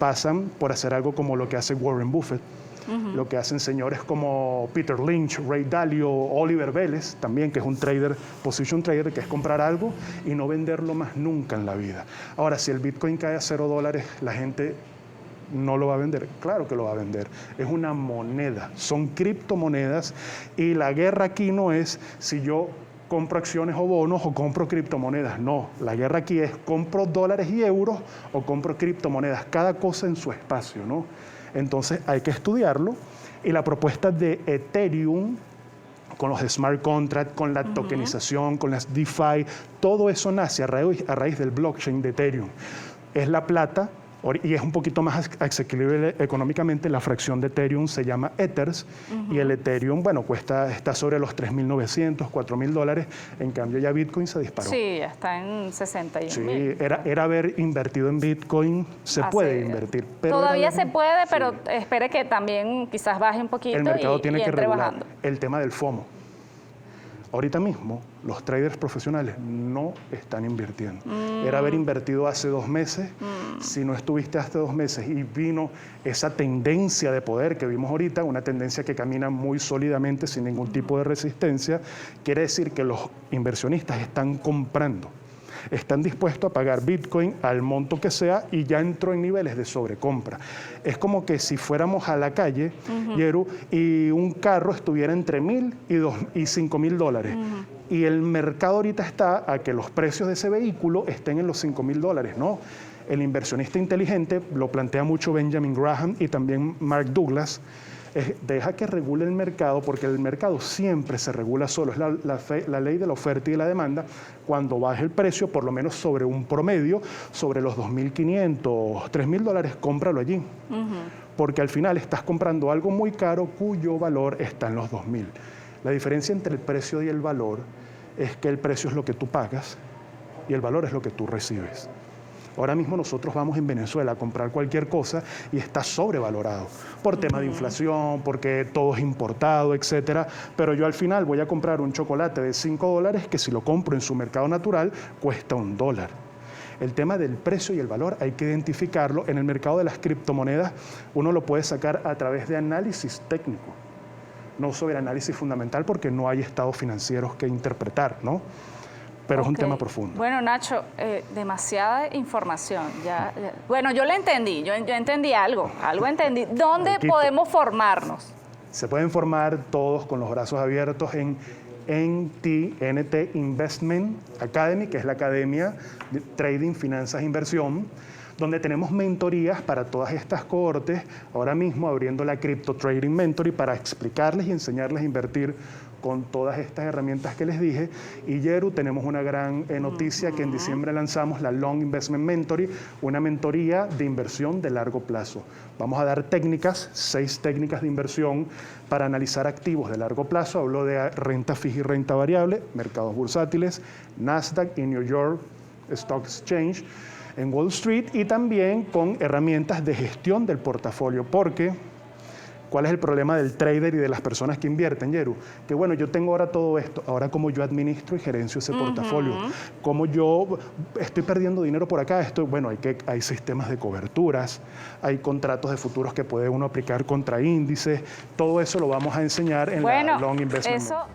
pasan por hacer algo como lo que hace Warren Buffett, lo que hacen señores como Peter Lynch, Ray Dalio, Oliver Vélez, también, que es un trader, position trader, que es comprar algo y no venderlo más nunca en la vida. Ahora, si el Bitcoin cae a $0, la gente no lo va a vender. Claro que lo va a vender. Es una moneda, son criptomonedas, y la guerra aquí no es si yo compro acciones o bonos o compro criptomonedas. No, la guerra aquí es compro dólares y euros o compro criptomonedas, cada cosa en su espacio, ¿no? Entonces hay que estudiarlo, y la propuesta de Ethereum con los smart contracts, con la tokenización, con las DeFi, todo eso nace a raíz del blockchain de Ethereum. Es la plata, y es un poquito más asequible económicamente. La fracción de Ethereum se llama Ethers, y el Ethereum, bueno, está sobre los $3.900, $4.000, en cambio ya Bitcoin se disparó. Sí, ya está en 61.000. Sí, era haber invertido en Bitcoin, se puede invertir. Pero todavía se puede, pero espere que también quizás baje un poquito el mercado tiene que entre regular bajando. el tema del FOMO. Ahorita mismo los traders profesionales no están invirtiendo. Era haber invertido hace 2 meses. Si no estuviste hace 2 meses y vino esa tendencia de poder que vimos ahorita, una tendencia que camina muy sólidamente sin ningún tipo de resistencia, quiere decir que los inversionistas están comprando. Están dispuestos a pagar Bitcoin al monto que sea, y ya entró en niveles de sobrecompra. Es como que si fuéramos a la calle, Yeru, y un carro estuviera entre $1.000 y $5.000, y el mercado ahorita está a que los precios de ese vehículo estén en los $5.000, ¿no? El inversionista inteligente, lo plantea mucho Benjamin Graham y también Mark Douglas, deja que regule el mercado, porque el mercado siempre se regula solo. Es la ley de la oferta y de la demanda. Cuando baje el precio, por lo menos sobre un promedio, sobre los $2.500, $3.000, cómpralo allí. Porque al final estás comprando algo muy caro cuyo valor está en los 2.000. La diferencia entre el precio y el valor es que el precio es lo que tú pagas y el valor es lo que tú recibes. Ahora mismo nosotros vamos en Venezuela a comprar cualquier cosa y está sobrevalorado por tema de inflación, porque todo es importado, etcétera. Pero yo al final voy a comprar un chocolate de $5 que, si lo compro en su mercado natural, cuesta $1. El tema del precio y el valor hay que identificarlo. En el mercado de las criptomonedas uno lo puede sacar a través de análisis técnico. no sobre análisis fundamental porque no hay estados financieros que interpretar, ¿no? Pero es un Ok. tema profundo. Bueno, Nacho, demasiada información. Bueno, yo le entendí, yo entendí algo entendí. ¿Dónde Poquito. podemos formarnos? Se pueden formar todos con los brazos abiertos en NT Investment Academy, que es la Academia de Trading, Finanzas e Inversión, donde tenemos mentorías para todas estas cohortes, ahora mismo abriendo la Crypto Trading Mentory para explicarles y enseñarles a invertir con todas estas herramientas que les dije. Y Yeru, tenemos una gran noticia que en diciembre lanzamos la Long Investment Mentory, una mentoría de inversión de largo plazo. Vamos a dar técnicas, 6 técnicas de inversión para analizar activos de largo plazo. Hablo de renta fija y renta variable, mercados bursátiles, Nasdaq y New York Stock Exchange, en Wall Street, y también con herramientas de gestión del portafolio, porque ¿cuál es el problema del trader y de las personas que invierten, Yeru? Que bueno, yo tengo ahora todo esto, ahora cómo yo administro y gerencio ese portafolio, cómo yo estoy perdiendo dinero por acá, bueno, hay sistemas de coberturas, hay contratos de futuros que puede uno aplicar contra índices, todo eso lo vamos a enseñar en la Long Investment. Eso